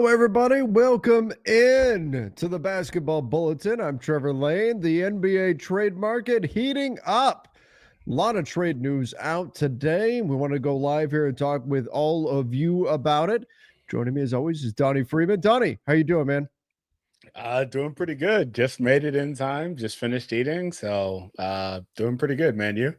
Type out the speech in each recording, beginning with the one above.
Hello, everybody. Welcome in to the Basketball Bulletin. I'm Trevor Lane. The NBA trade market heating up. A lot of trade news out today. We want to go live here and talk with all of you about it. Joining me, as always, is Donnie Freeman. Donnie, how you doing, man? Doing pretty good. Just made it in time. Just finished eating, so doing pretty good, man. You?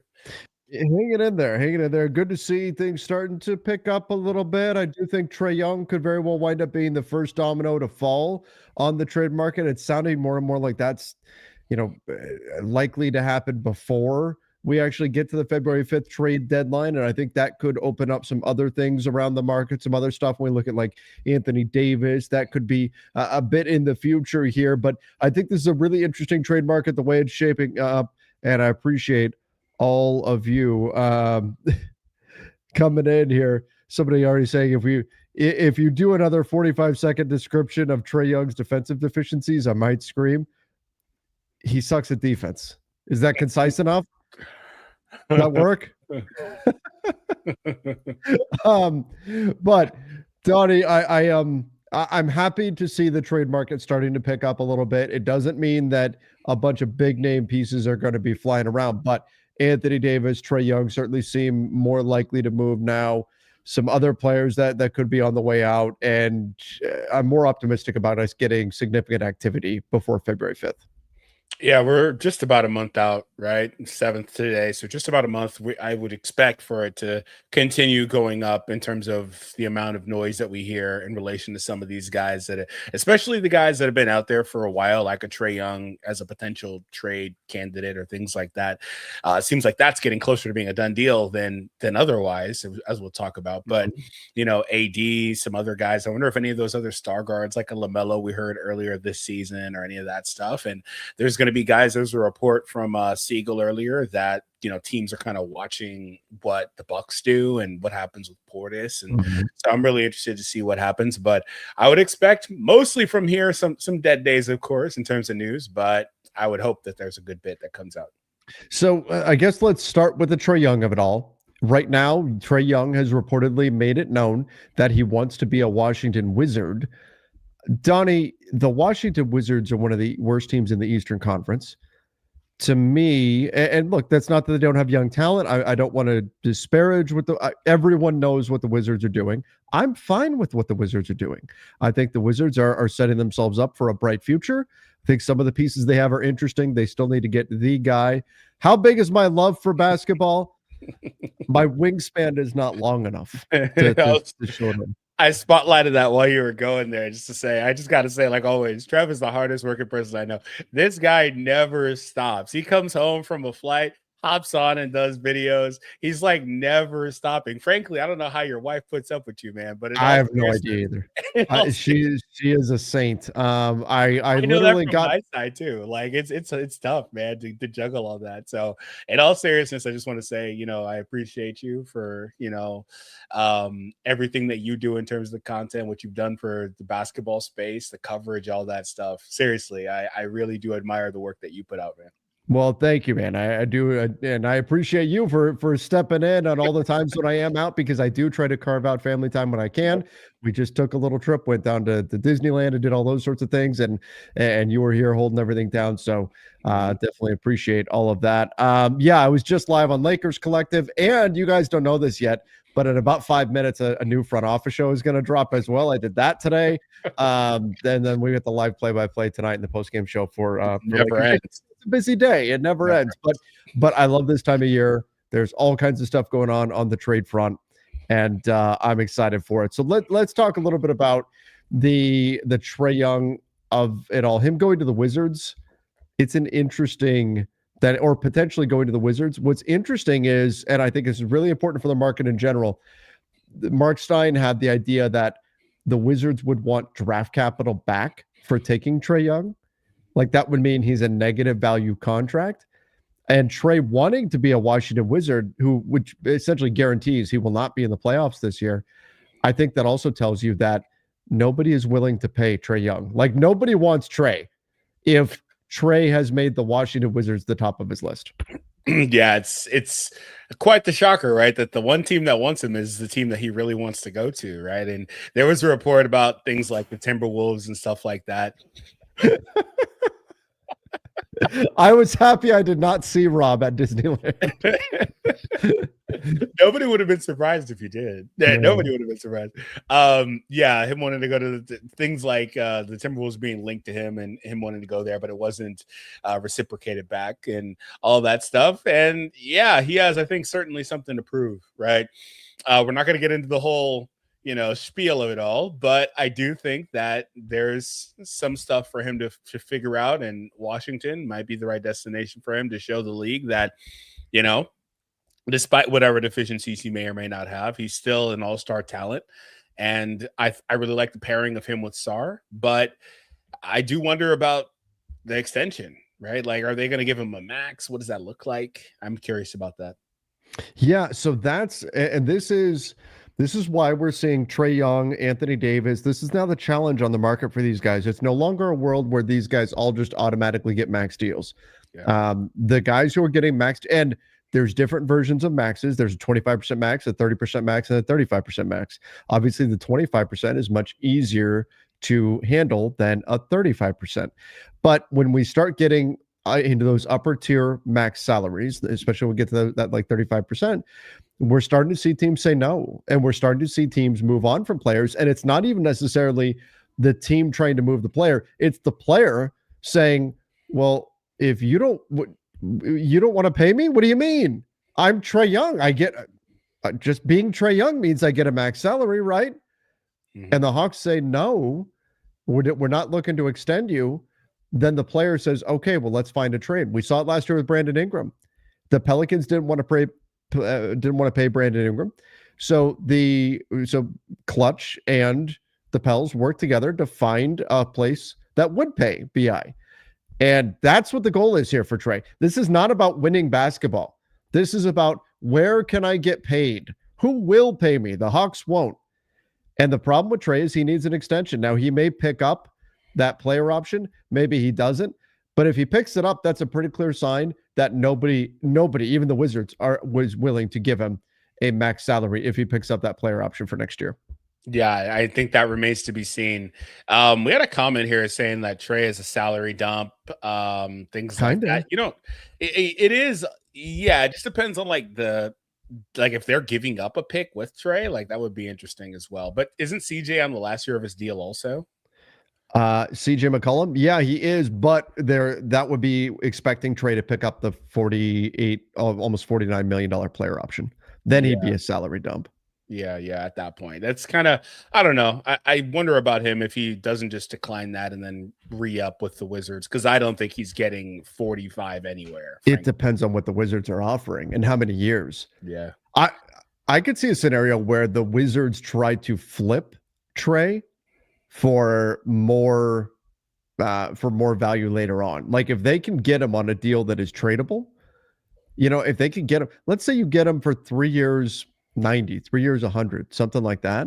Hanging in there, hanging in there. Good to see things starting to pick up a little bit. I do think Trae Young could very well wind up being the first domino to fall on the trade market. It's sounding more and more like that's, likely to happen before we actually get to the February 5th trade deadline. And I think that could open up some other things around the market, some other stuff. When we look at like Anthony Davis, that could be a bit in the future here. But I think this is a really interesting trade market, the way it's shaping up. And I appreciate all of you coming in here. Somebody already saying if you do another 45-second description of Trae Young's defensive deficiencies, I might scream. He sucks at defense. Is that concise enough? Does that work? But Donnie, I'm happy to see the trade market starting to pick up a little bit. It doesn't mean that a bunch of big name pieces are going to be flying around, but Anthony Davis, Trae Young certainly seem more likely to move now. Some other players that could be on the way out, and I'm more optimistic about us getting significant activity before February 5th. Yeah, we're just about a month out, right? 7th today. So just about a month. I would expect for it to continue going up in terms of the amount of noise that we hear in relation to some of these guys especially the guys that have been out there for a while, like a Trae Young as a potential trade candidate or things like that. It seems like that's getting closer to being a done deal than otherwise, as we'll talk about. But, AD, some other guys, I wonder if any of those other star guards like a LaMelo we heard earlier this season or any of that stuff. And there's going to be guys. There's a report from Siegel earlier that teams are kind of watching what the Bucks do and what happens with Portis, and so I'm really interested to see what happens. But I would expect mostly from here some dead days, of course, in terms of news. But I would hope that there's a good bit that comes out. So I guess let's start with the Trae Young of it all. Right now, Trae Young has reportedly made it known that he wants to be a Washington Wizard. Donnie, the Washington Wizards are one of the worst teams in the Eastern Conference. To me, and look, that's not that they don't have young talent. I don't want to disparage what everyone knows what the Wizards are doing. I'm fine with what the Wizards are doing. I think the Wizards are setting themselves up for a bright future. I think some of the pieces they have are interesting. They still need to get the guy. How big is my love for basketball? My wingspan is not long enough to show them. I spotlighted that while you were going there, just to say, I just got to say, like always, Trev is the hardest working person I know. This guy never stops. He comes home from a flight, hops on and does videos. He's like never stopping. Frankly, I don't know how your wife puts up with you, man. But I have no idea either. She is a saint. I know literally that from got my side too. Like it's tough, man, to juggle all that. So in all seriousness, I just want to say, I appreciate you for everything that you do in terms of the content, what you've done for the basketball space, the coverage, all that stuff. Seriously, I really do admire the work that you put out, man. Well, thank you, man. I do, and I appreciate you for stepping in on all the times when I am out, because I do try to carve out family time when I can. We just took a little trip, went down to Disneyland and did all those sorts of things, and you were here holding everything down. So definitely appreciate all of that. Yeah, I was just live on Lakers Collective, and you guys don't know this yet, but in about 5 minutes, a new front office show is going to drop as well. I did that today. Then we got the live play-by-play tonight in the post-game show for Never ends. It's a busy day. It never ends. But I love this time of year. There's all kinds of stuff going on the trade front, and I'm excited for it. So let's talk a little bit about the Trae Young of it all. Him going to the Wizards. It's an interesting or potentially going to the Wizards. What's interesting is, and I think this is really important for the market in general, Mark Stein had the idea that the Wizards would want draft capital back for taking Trae Young. Like that would mean he's a negative value contract. And Trae wanting to be a Washington Wizard, which essentially guarantees he will not be in the playoffs this year. I think that also tells you that nobody is willing to pay Trae Young. Like nobody wants Trae if Trae has made the Washington Wizards the top of his list. Yeah, it's quite the shocker, right? That the one team that wants him is the team that he really wants to go to, right? And there was a report about things like the Timberwolves and stuff like that. I was happy I did not see Rob at Disneyland. Nobody would have been surprised if you did. Yeah, nobody would have been surprised. Yeah, him wanting to go to things like the Timberwolves being linked to him and him wanting to go there, but it wasn't reciprocated back and all that stuff. And yeah, he has, I think, certainly something to prove, right? We're not going to get into the whole spiel of it all, but I do think that there's some stuff for him to figure out, and Washington might be the right destination for him to show the league that, despite whatever deficiencies he may or may not have, he's still an all-star talent. And I really like the pairing of him with Sarr, but I do wonder about the extension, right? Like, are they going to give him a max? What does that look like? I'm curious about that. Yeah, so this is why we're seeing Trae Young, Anthony Davis. This is now the challenge on the market for these guys. It's no longer a world where these guys all just automatically get max deals. Yeah. The guys who are getting maxed, and there's different versions of maxes. There's a 25% max, a 30% max, and a 35% max. Obviously, the 25% is much easier to handle than a 35%. But when we start getting into those upper tier max salaries, especially when we get to that like 35%, we're starting to see teams say no, and we're starting to see teams move on from players. And it's not even necessarily the team trying to move the player. It's the player saying, well, if you don't want to pay me, what do you mean? I'm Trae Young. I get just being Trae Young means I get a max salary, right? Mm-hmm. And the Hawks say, no, we're not looking to extend you. Then the player says, okay, well, let's find a trade. We saw it last year with Brandon Ingram. The Pelicans didn't want to pay Brandon Ingram. So Clutch and the Pels worked together to find a place that would pay BI. And that's what the goal is here for Trae. This is not about winning basketball. This is about, where can I get paid? Who will pay me? The Hawks won't. And the problem with Trae is he needs an extension. Now, he may pick up that player option. Maybe he doesn't. But if he picks it up, that's a pretty clear sign that nobody, even the Wizards, was willing to give him a max salary if he picks up that player option for next year. Yeah, I think that remains to be seen. We had a comment here saying that Trae is a salary dump, things like that. It is. Yeah, it just depends on if they're giving up a pick with Trae, like that would be interesting as well. But isn't CJ on the last year of his deal also? CJ McCollum, yeah, he is, but that would be expecting Trae to pick up the almost $49 million player option. Then he'd be a salary dump. Yeah, at that point. That's kind of, I don't know. I wonder about him if he doesn't just decline that and then re-up with the Wizards, because I don't think he's getting 45 anywhere. Frankly. It depends on what the Wizards are offering and how many years. Yeah. I could see a scenario where the Wizards try to flip Trae for more value later on. Like, if they can get him on a deal that is tradable, if they can get him, let's say you get him for 3 years, 90, 3 years, 100, something like that.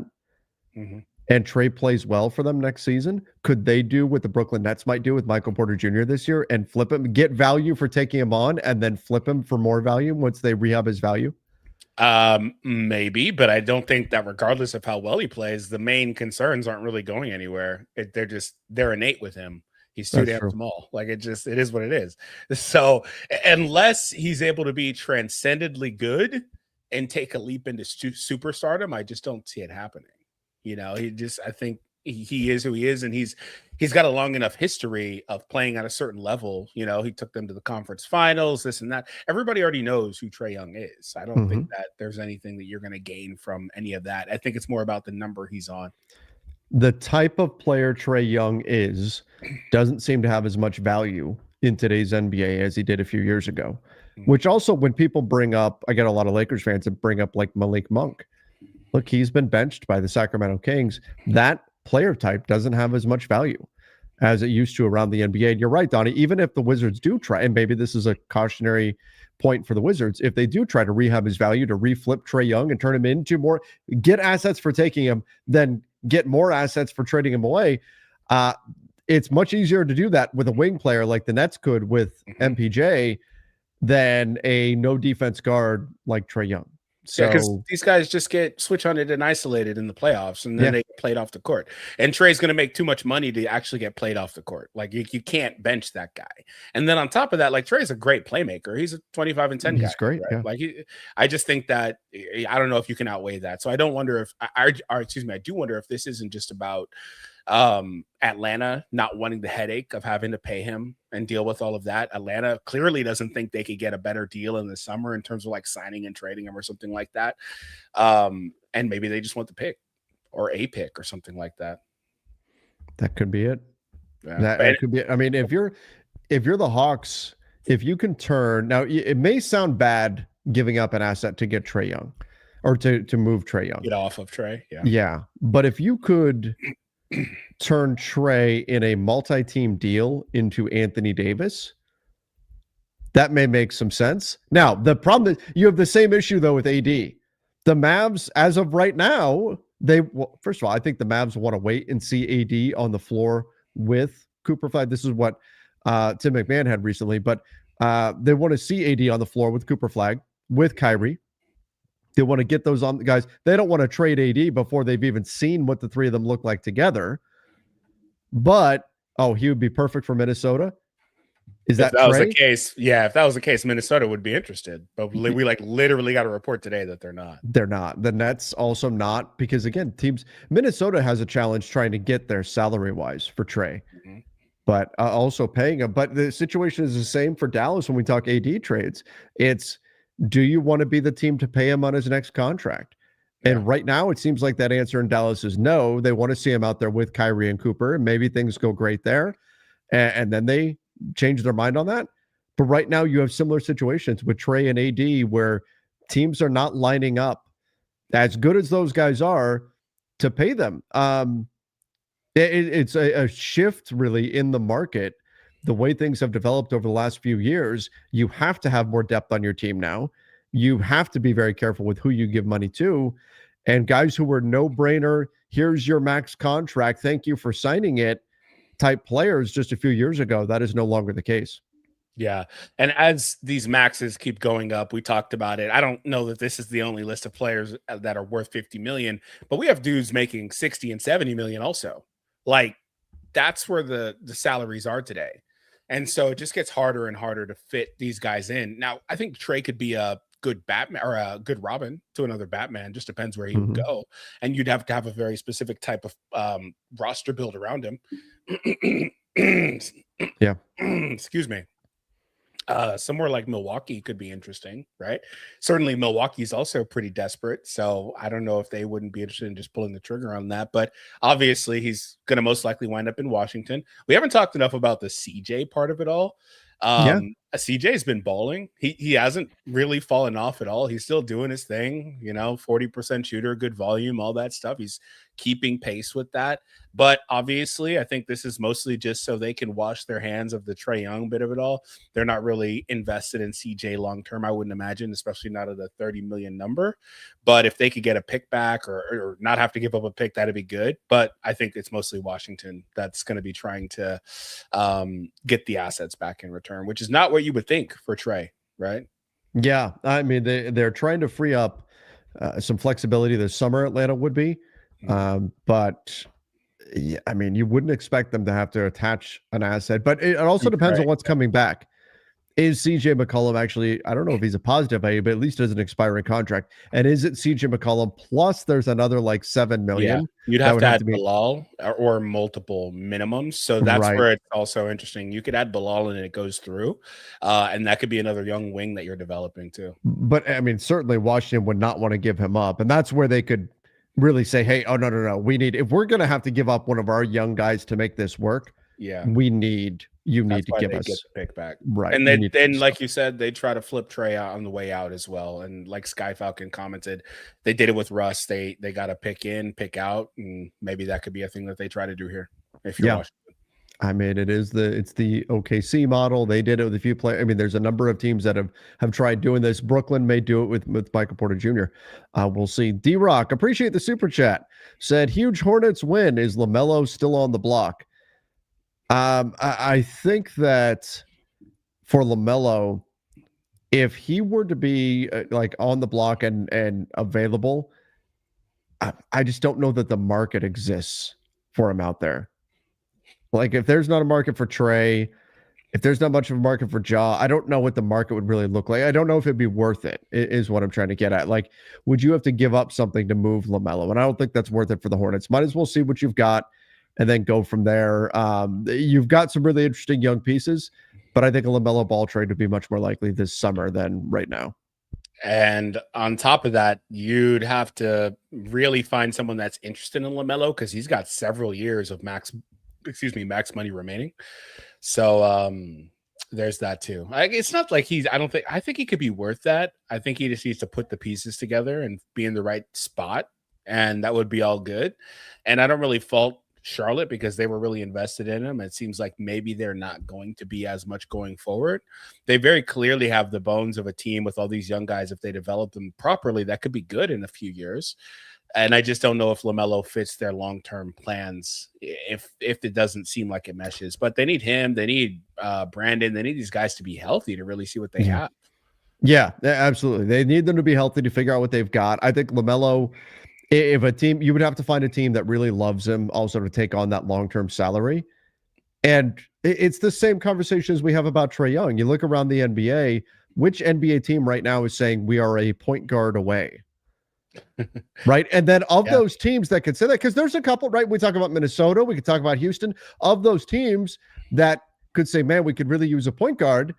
Mm-hmm. And Trae plays well for them next season. Could they do what the Brooklyn Nets might do with Michael Porter Jr. this year and flip him, get value for taking him on, and then flip him for more value once they rehab his value? Maybe, but I don't think that regardless of how well he plays, the main concerns aren't really going anywhere. They're innate with him. He's too damn small. Like, it is what it is. So unless he's able to be transcendently good and take a leap into superstardom, I just don't see it happening. I think he is who he is, and he's got a long enough history of playing at a certain level. He took them to the conference finals, this and that. Everybody already knows who Trae Young is. I don't think that there's anything that you're going to gain from any of that. I think it's more about the number he's on. The type of player Trae Young doesn't seem to have as much value in today's NBA as he did a few years ago. Which also, when people bring up, I get a lot of Lakers fans that bring up like Malik Monk. Look, he's been benched by the Sacramento Kings. That player type doesn't have as much value as it used to around the NBA. And you're right, Donnie, even if the Wizards do try, and maybe this is a cautionary point for the Wizards, if they do try to rehab his value, to reflip Trae Young and turn him into more, get assets for taking him, then get more assets for trading him away, it's much easier to do that with a wing player like the Nets could with MPJ than a no defense guard like Trae Young. Yeah, because So these guys just get switch hunted and isolated in the playoffs, and then Yeah. they get played off the court. And Trey's going to make too much money to actually get played off the court. Like you can't bench that guy. And then on top of that, like Trey's a great playmaker. He's a 25 and 10 guy. he's great. Right? Yeah. Like I just think that I don't know if you can outweigh that. So I don't wonder if I do wonder if this isn't just about Atlanta not wanting the headache of having to pay him and deal with all of that. Atlanta clearly doesn't think they could get a better deal in the summer in terms of like signing and trading him or something like that. And maybe they just want the pick or a pick or something like that. That could be it. Yeah. That could be it. I mean, if you're the Hawks, if you can turn now, it may sound bad giving up an asset to get Trae Young or to move Trae Young. Get off of Trae. Yeah. Yeah. But if you could turn Trae in a multi-team deal into Anthony Davis, that may make some sense. Now, the problem is you have the same issue, though, with AD. The Mavs, as of right now, first of all, I think the Mavs want to wait and see AD on the floor with Cooper Flag. This is what Tim McMahon had recently, but they want to see AD on the floor with Cooper Flag, with Kyrie. They want to get those on the guys. They don't want to trade AD before they've even seen what the three of them look like together. But, he would be perfect for Minnesota. Is that was the case? Yeah, if that was the case, Minnesota would be interested. But we literally got a report today that they're not. They're not. The Nets also not, because again, Minnesota has a challenge trying to get there salary-wise for Trae. Mm-hmm. But also paying him. But the situation is the same for Dallas when we talk AD trades. It's, do you want to be the team to pay him on his next contract? And right now, it seems like that answer in Dallas is no. They want to see him out there with Kyrie and Cooper, and maybe things go great there. And then they change their mind on that. But right now, you have similar situations with Trae and AD where teams are not lining up, as good as those guys are, to pay them. It's a shift, really, in the market. The way things have developed over the last few years, you have to have more depth on your team now. You have to be very careful with who you give money to. And guys who were no-brainer, here's your max contract, thank you for signing it, type players just a few years ago, that is no longer the case. Yeah. And as these maxes keep going up, we talked about it. I don't know that this is the only list of players that are worth 50 million, but we have dudes making 60 and 70 million also. Like, that's where the salaries are today. And so it just gets harder and harder to fit these guys in. Now, I think Trae could be a good Batman or a good Robin to another Batman. Just depends where he would go. And you'd have to have a very specific type of roster build around him. Yeah. Excuse me. Somewhere like Milwaukee could be interesting, right? Certainly Milwaukee's also pretty desperate. So I don't know if they wouldn't be interested in just pulling the trigger on that. But obviously he's going to most likely wind up in Washington. We haven't talked enough about the CJ part of it all. CJ's been balling. He hasn't really fallen off at all. He's still doing his thing, 40% shooter, good volume, all that stuff. He's keeping pace with that. But obviously, I think this is mostly just so they can wash their hands of the Trae Young bit of it all. They're not really invested in CJ long term, I wouldn't imagine, especially not at a 30 million number. But if they could get a pick back or not have to give up a pick, that'd be good. But I think it's mostly Washington that's going to be trying to get the assets back in return, which is not what you would think for Trae, right? Yeah, I mean, they're trying to free up some flexibility this summer, Atlanta would be. But yeah, I mean, you wouldn't expect them to have to attach an asset, but it also depends on what's coming back. Is CJ McCollum actually, I don't know if he's a positive A, but at least as an expiring contract. And is it CJ McCollum plus there's another like 7 million? Yeah. You'd have to add Bilal or multiple minimums. So that's where it's also interesting. You could add Bilal and it goes through. And that could be another young wing that you're developing too. But I mean, certainly Washington would not want to give him up. And that's where they could really say, hey, no. We need, if we're going to have to give up one of our young guys to make this work, you need to give us get the pick back. Right. And then like you said, they try to flip Trae out on the way out as well. And like Sky Falcon commented, they did it with Russ. They got a pick in, pick out, and maybe that could be a thing that they try to do here if you're Washington. I mean, it's the OKC model. They did it with a few players. I mean, there's a number of teams that have tried doing this. Brooklyn may do it with Michael Porter Jr. We'll see. D-Rock, appreciate the super chat. Said, huge Hornets win. Is LaMelo still on the block? I think that for LaMelo, if he were to be like on the block and available, I just don't know that the market exists for him out there. Like if there's not a market for Trae, if there's not much of a market for Ja, I don't know what the market would really look like. I don't know if it'd be worth it, is what I'm trying to get at. Like, would you have to give up something to move LaMelo? And I don't think that's worth it for the Hornets. Might as well see what you've got and then go from there. You've got some really interesting young pieces, but I think a LaMelo Ball trade would be much more likely this summer than right now. And on top of that, you'd have to really find someone that's interested in LaMelo because he's got several years of max money remaining. So there's that too. It's not like I think he could be worth that. I think he just needs to put the pieces together and be in the right spot, and that would be all good. And I don't really fault Charlotte because they were really invested in him. It seems like maybe they're not going to be as much going forward. They very clearly have the bones of a team with all these young guys. If they develop them properly, that could be good in a few years. And I just don't know if LaMelo fits their long-term plans if it doesn't seem like it meshes. But they need him. They need Brandon. They need these guys to be healthy to really see what they have. Yeah, absolutely. They need them to be healthy to figure out what they've got. I think LaMelo, if a team, you would have to find a team that really loves him also to take on that long-term salary. And it's the same conversation as we have about Trae Young. You look around the NBA, which NBA team right now is saying we are a point guard away? Right. And then of those teams that could say that, because there's a couple, right? We talk about Minnesota, we could talk about Houston, of those teams that could say, man, we could really use a point guard.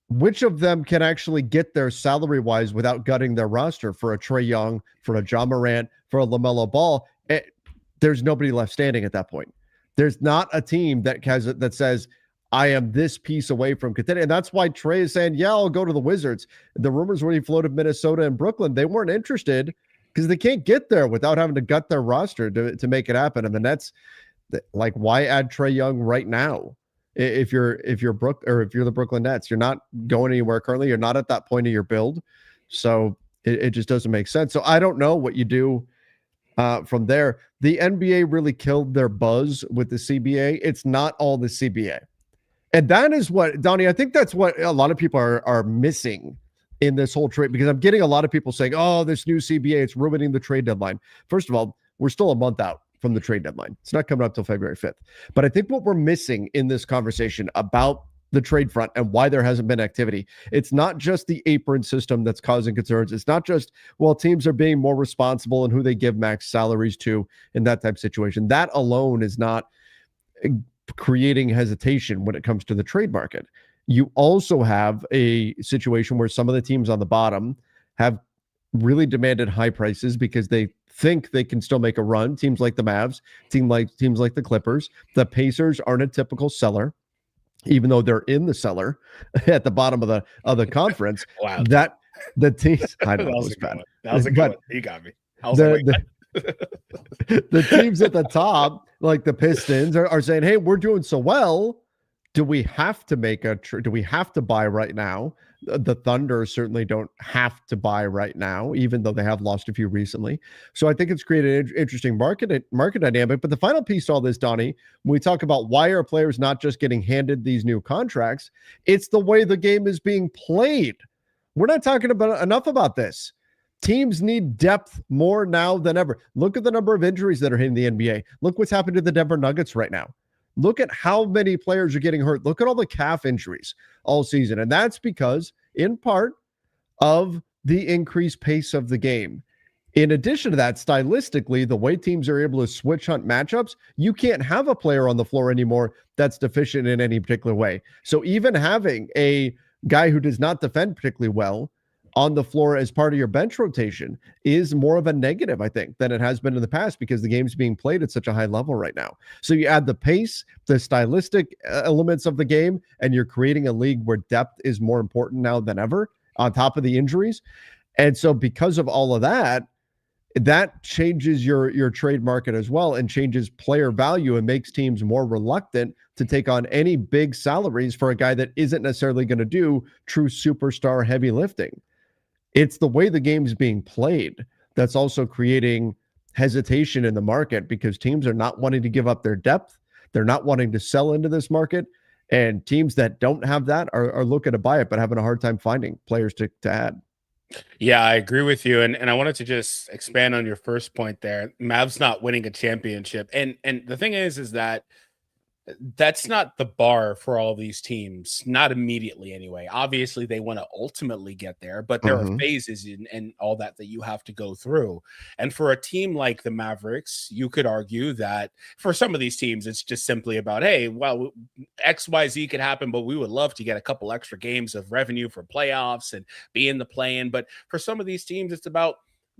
Which of them can actually get there salary wise without gutting their roster for a Trae Young, for a Ja Morant, for a LaMelo Ball? There's nobody left standing at that point. There's not a team that says, I am this piece away from contending. And that's why Trae is saying, yeah, I'll go to the Wizards. The rumors when he floated Minnesota and Brooklyn, they weren't interested because they can't get there without having to gut their roster to make it happen. And the Nets, like, why add Trae Young right now? If you're the Brooklyn Nets, you're not going anywhere currently. You're not at that point of your build. So it just doesn't make sense. So I don't know what you do from there. The NBA really killed their buzz with the CBA. It's not all the CBA. And that is what, Donnie, I think that's what a lot of people are missing in this whole trade, because I'm getting a lot of people saying, oh, this new CBA, it's ruining the trade deadline. First of all, we're still a month out from the trade deadline. It's not coming up till February 5th. But I think what we're missing in this conversation about the trade front and why there hasn't been activity, it's not just the apron system that's causing concerns. It's not just, well, teams are being more responsible in who they give max salaries to in that type of situation. That alone is not creating hesitation when it comes to the trade market. You also have a situation where some of the teams on the bottom have really demanded high prices because they think they can still make a run. Teams like the Mavs, teams like the Clippers. The Pacers aren't a typical seller, even though they're in the cellar at the bottom of the conference. Wow. That the teams, I know, that was bad. That was a good one. You got me. The teams at the top, like the Pistons, are saying, hey, we're doing so well. Do we have to do we have to buy right now? The Thunder certainly don't have to buy right now, even though they have lost a few recently. So I think it's created an interesting market dynamic. But the final piece to all this, Donnie, when we talk about why are players not just getting handed these new contracts, it's the way the game is being played. We're not talking about enough about this. Teams need depth more now than ever. Look at the number of injuries that are hitting the NBA. Look what's happened to the Denver Nuggets right now. Look at how many players are getting hurt. Look at all the calf injuries all season. And that's because, in part, of the increased pace of the game. In addition to that, stylistically, the way teams are able to switch hunt matchups, you can't have a player on the floor anymore that's deficient in any particular way. So even having a guy who does not defend particularly well on the floor as part of your bench rotation is more of a negative, I think, than it has been in the past, because the game's being played at such a high level right now. So you add the pace, the stylistic elements of the game, and you're creating a league where depth is more important now than ever, on top of the injuries. And so because of all of that, that changes your trade market as well, and changes player value and makes teams more reluctant to take on any big salaries for a guy that isn't necessarily going to do true superstar heavy lifting. It's the way the game's being played that's also creating hesitation in the market, because teams are not wanting to give up their depth. They're not wanting to sell into this market. And teams that don't have that are looking to buy it, but having a hard time finding players to add. Yeah, I agree with you. And I wanted to just expand on your first point there. Mavs not winning a championship. And the thing is that that's not the bar for all these teams, not immediately anyway. Obviously, they want to ultimately get there, but there are phases and all that you have to go through. And for a team like the Mavericks, you could argue that for some of these teams, it's just simply about, hey, well, XYZ could happen, but we would love to get a couple extra games of revenue for playoffs and be in the play-in. But for some of these teams, it's about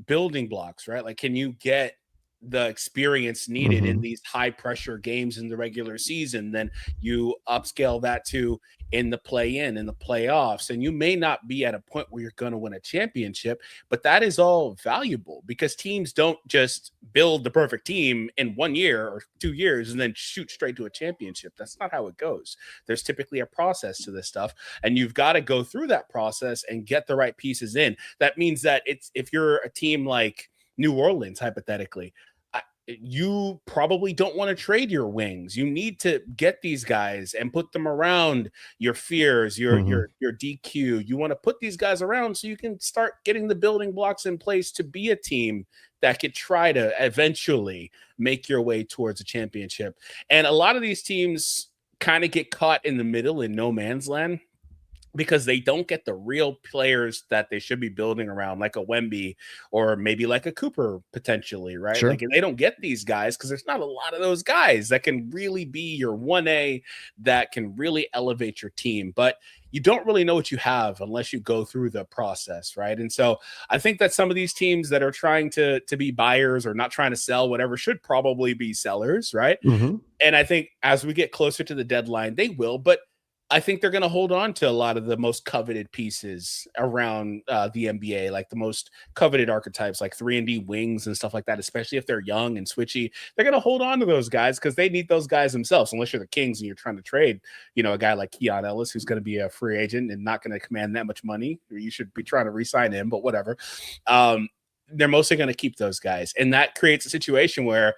building blocks, right? Like, can you get the experience needed in these high pressure games in the regular season? Then you upscale that to in the play-in, in the playoffs, and you may not be at a point where you're going to win a championship, but that is all valuable because teams don't just build the perfect team in 1 year or 2 years and then shoot straight to a championship. That's not how it goes. There's typically a process to this stuff, and you've got to go through that process and get the right pieces in. That means that if you're a team like New Orleans, hypothetically, you probably don't want to trade your wings. You need to get these guys and put them around your fears, your DQ. You want to put these guys around so you can start getting the building blocks in place to be a team that could try to eventually make your way towards a championship. And a lot of these teams kind of get caught in the middle in no man's land because they don't get the real players that they should be building around, like a Wemby or maybe like a Cooper potentially, right? Sure. Like they don't get these guys because there's not a lot of those guys that can really be your 1A that can really elevate your team. But you don't really know what you have unless you go through the process, right? And so I think that some of these teams that are trying to be buyers or not trying to sell, whatever, should probably be sellers, right? And I think as we get closer to the deadline, they will, but I think they're going to hold on to a lot of the most coveted pieces around the NBA, like the most coveted archetypes, like 3-and-D wings and stuff like that, especially if they're young and switchy. They're going to hold on to those guys because they need those guys themselves, unless you're the Kings and you're trying to trade, a guy like Keon Ellis, who's going to be a free agent and not going to command that much money. You should be trying to re-sign him, but whatever. They're mostly going to keep those guys. And that creates a situation where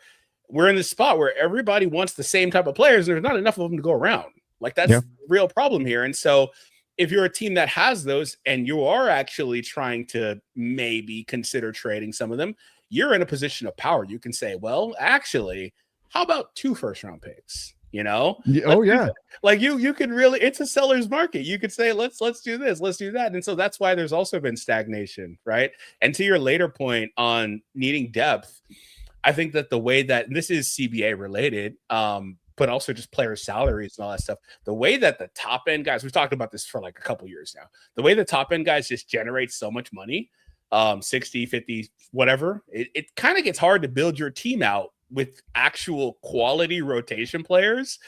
we're in this spot where everybody wants the same type of players. And there's not enough of them to go around. Like that's the real problem here. And so if you're a team that has those and you are actually trying to maybe consider trading some of them, you're in a position of power. You can say, well, actually, how about 2 first-round picks? Like you could really, it's a seller's market. You could say, let's do this, let's do that. And so that's why there's also been stagnation, right? And to your later point on needing depth, I think that the way that, and this is CBA related, but also just player salaries and all that stuff. The way that the top end guys, we've talked about this for like a couple years now, the way the top end guys just generate so much money, 60, 50, whatever, it kind of gets hard to build your team out with actual quality rotation players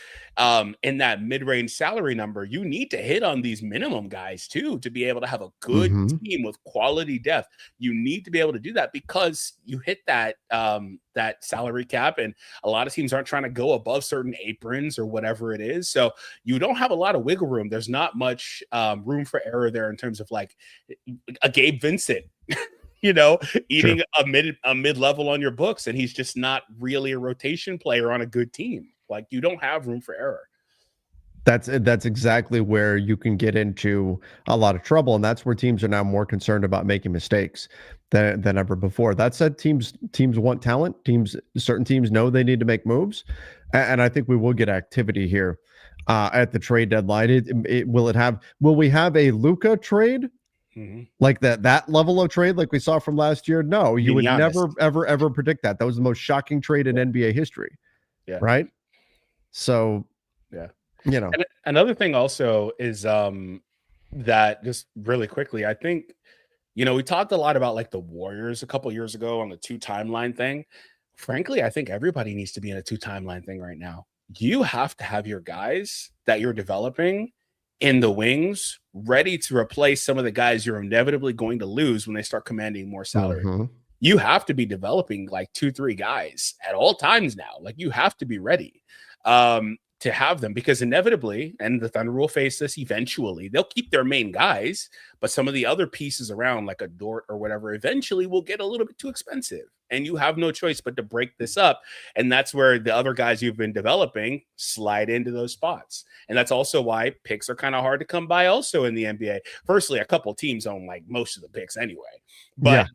in that mid-range salary number. You need to hit on these minimum guys too to be able to have a good team with quality depth. You need to be able to do that because you hit that that salary cap, and a lot of teams aren't trying to go above certain aprons or whatever it is. So you don't have a lot of wiggle room. There's not much room for error there in terms of like a Gabe Vincent. Eating a mid-level on your books, and he's just not really a rotation player on a good team. Like you don't have room for error. That's exactly where you can get into a lot of trouble, and that's where teams are now more concerned about making mistakes than ever before. That said, teams want talent. Certain teams know they need to make moves, and I think we will get activity here at the trade deadline. Will we have a Luka trade? Like that level of trade like we saw from last year? No, you would never, ever predict that. That was the most shocking trade in NBA history. Yeah. Right. So, yeah. And another thing also is that just really quickly, I think, we talked a lot about like the Warriors a couple years ago on the 2 timeline thing. Frankly, I think everybody needs to be in a 2 timeline thing right now. You have to have your guys that you're developing in the wings ready to replace some of the guys you're inevitably going to lose when they start commanding more salary. You have to be developing like 2-3 guys at all times now. Like you have to be ready to have them, because inevitably, and the Thunder will face this eventually, they'll keep their main guys, but some of the other pieces around like a Dort or whatever eventually will get a little bit too expensive. and you have no choice but to break this up. And that's where the other guys you've been developing slide into those spots. And that's also why picks are kind of hard to come by also in the NBA. Firstly, a couple teams own like most of the picks anyway, but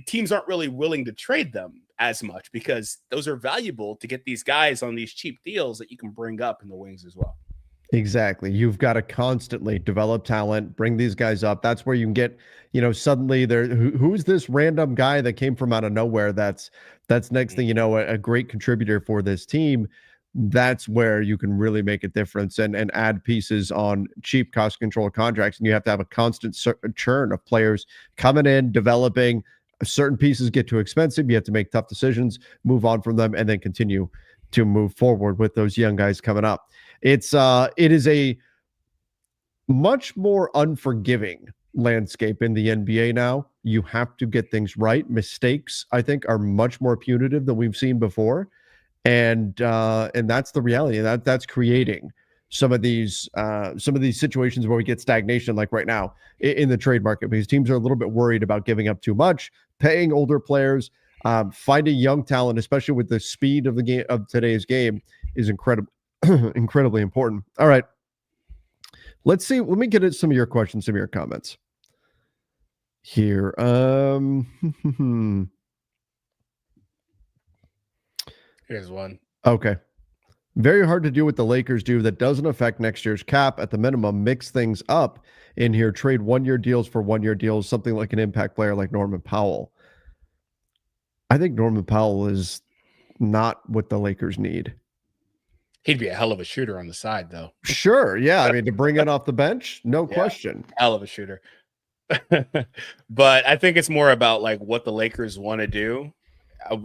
teams aren't really willing to trade them as much because those are valuable to get these guys on these cheap deals that you can bring up in the wings as well. Exactly. You've got to constantly develop talent, bring these guys up. That's where you can get, suddenly who's this random guy that came from out of nowhere that's next thing you know, a great contributor for this team. That's where you can really make a difference and add pieces on cheap cost control contracts. And you have to have a constant churn of players coming in, developing. Certain pieces get too expensive. You have to make tough decisions, move on from them, and then continue to move forward with those young guys coming up. It is a much more unforgiving landscape in the NBA now. You have to get things right. Mistakes, I think, are much more punitive than we've seen before. And that's the reality. That's creating some of these situations where we get stagnation, like right now in the trade market, because teams are a little bit worried about giving up too much, paying older players, finding young talent, especially with the speed of the game of today's game, is incredibly important. All right, let's see. Let me get at some of your questions, some of your comments here. Here's one. Okay. Very hard to do what the Lakers do that doesn't affect next year's cap. At the minimum, mix things up in here. Trade 1-year deals for 1-year deals, something like an impact player like Norman Powell. I think Norman Powell is not what the Lakers need. He'd be a hell of a shooter on the side, though. Sure. Yeah. I mean, to bring it off the bench, no question. Hell of a shooter. But I think it's more about like what the Lakers want to do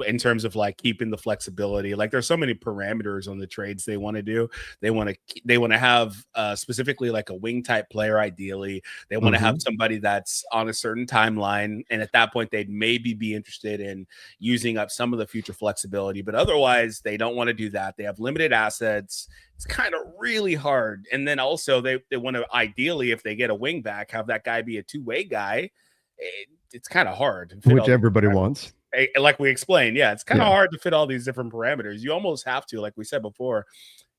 in terms of like keeping the flexibility. Like there's so many parameters on the trades they want to do. They want to have specifically like a wing type player. Ideally, they want to have somebody that's on a certain timeline. And at that point, they'd maybe be interested in using up some of the future flexibility, but otherwise they don't want to do that. They have limited assets. It's kind of really hard. And then also they want to, ideally, if they get a wing back, have that guy be a two-way guy. It's kind of hard. Which everybody wants. Like we explained, it's kind of hard to fit all these different parameters. You almost have to, like we said before,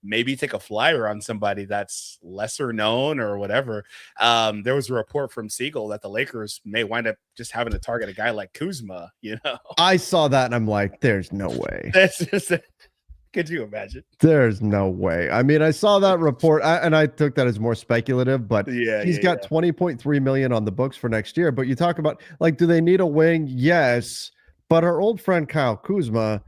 maybe take a flyer on somebody that's lesser known or whatever. There was a report from Siegel that the Lakers may wind up just having to target a guy like Kuzma. I saw that and I'm like, there's no way. That's just could you imagine? There's no way. I mean, I saw that report and I took that as more speculative, but he's got $20.3 million on the books for next year. But you talk about like, do they need a wing? Yes. But our old friend Kyle Kuzma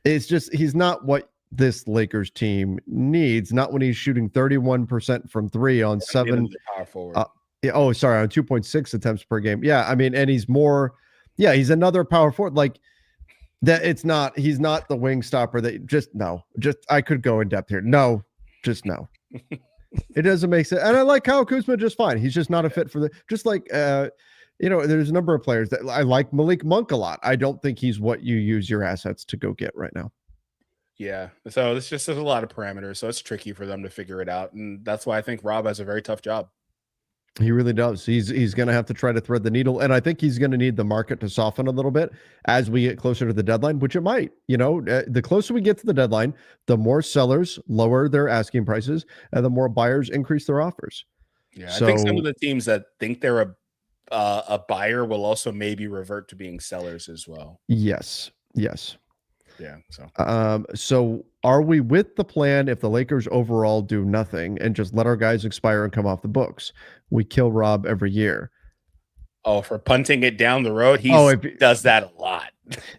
is he's not what this Lakers team needs. Not when he's shooting 31% from three on on 2.6 attempts per game. Yeah. I mean, and he's more, he's another power forward. Like, that he's not the wing stopper that I could go in depth here. No, just no. It doesn't make sense. And I like Kyle Kuzma just fine. He's just not a fit for there's a number of players that I like. Malik Monk a lot. I don't think he's what you use your assets to go get right now. Yeah. So there's a lot of parameters. So it's tricky for them to figure it out. And that's why I think Rob has a very tough job. He really does. He's going to have to try to thread the needle. And I think he's going to need the market to soften a little bit as we get closer to the deadline, which it might. The closer we get to the deadline, the more sellers lower their asking prices and the more buyers increase their offers. Yeah, I think some of the teams that think they're a buyer will also maybe revert to being sellers as well. Yes. Yeah. So are we with the plan if the Lakers overall do nothing and just let our guys expire and come off the books? We kill Rob every year. Oh, for punting it down the road, he does that a lot.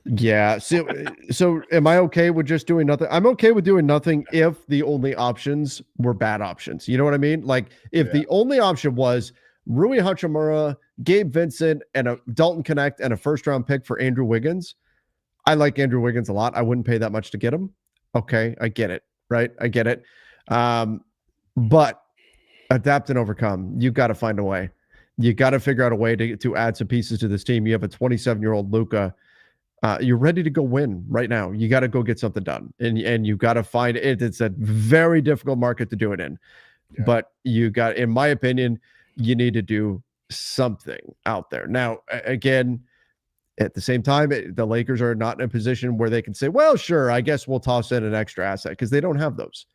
Yeah. So am I okay with just doing nothing? I'm okay with doing nothing if the only options were bad options. You know what I mean? Like if the only option was Rui Hachimura, Gabe Vincent, and a Dalton Connect and a first-round pick for Andrew Wiggins. I like Andrew Wiggins a lot. I wouldn't pay that much to get him. Okay, I get it, right? I get it. But adapt and overcome. You've got to find a way. You got to figure out a way to add some pieces to this team. You have a 27-year-old Luka. You're ready to go win right now. You got to go get something done. And you got to find it. It's a very difficult market to do it in. Yeah. But in my opinion, you need to do something out there. Now, again, At the same time, the Lakers are not in a position where they can say, well, sure, I guess we'll toss in an extra asset, because they don't have those.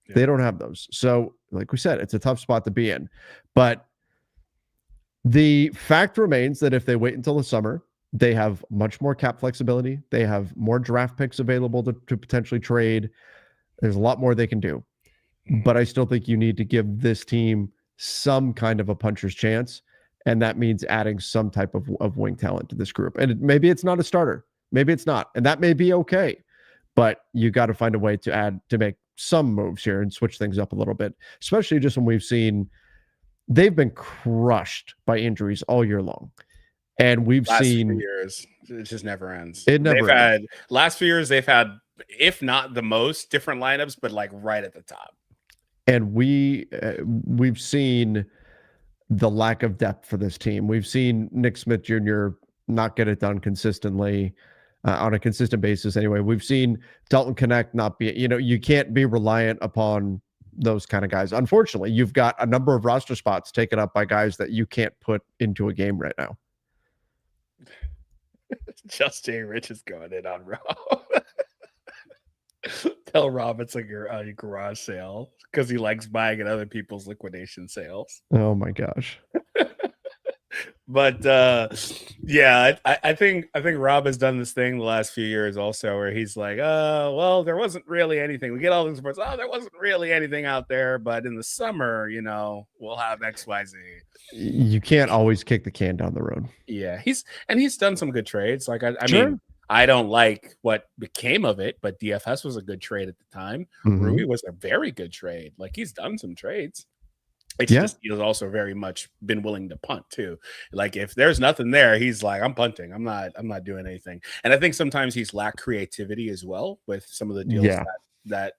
Yeah. They don't have those. So, like we said, it's a tough spot to be in. But the fact remains that if they wait until the summer, they have much more cap flexibility. They have more draft picks available to potentially trade. There's a lot more they can do. But I still think you need to give this team some kind of a puncher's chance. And that means adding some type of wing talent to this group. And maybe it's not a starter. Maybe it's not. And that may be okay. But you got to find a way to make some moves here and switch things up a little bit, especially just when we've seen they've been crushed by injuries all year long. And we've seen few years, it just never ends. Last few years, they've had, if not the most different lineups, but like right at the top. And we've seen the lack of depth for this team. We've seen Nick Smith Jr. not get it done consistently on a consistent basis. Anyway, we've seen Dalton Connect not be, you can't be reliant upon those kind of guys. Unfortunately, you've got a number of roster spots taken up by guys that you can't put into a game right now. Just Jay Rich is going in on Rob. Tell Rob it's like a garage sale because he likes buying at other people's liquidation sales. Oh my gosh. But yeah, I think Rob has done this thing the last few years also where he's like, well, there wasn't really anything. We get all these reports. Oh, there wasn't really anything out there, but in the summer, we'll have XYZ. You can't always kick the can down the road. Yeah, he's done some good trades. Like I sure. mean, I don't like what became of it, but DFS was a good trade at the time. Mm-hmm. Rui was a very good trade. Like he's done some trades. It's just he's also very much been willing to punt too. Like if there's nothing there, he's like, I'm punting. I'm not doing anything. And I think sometimes he's lacked creativity as well with some of the deals that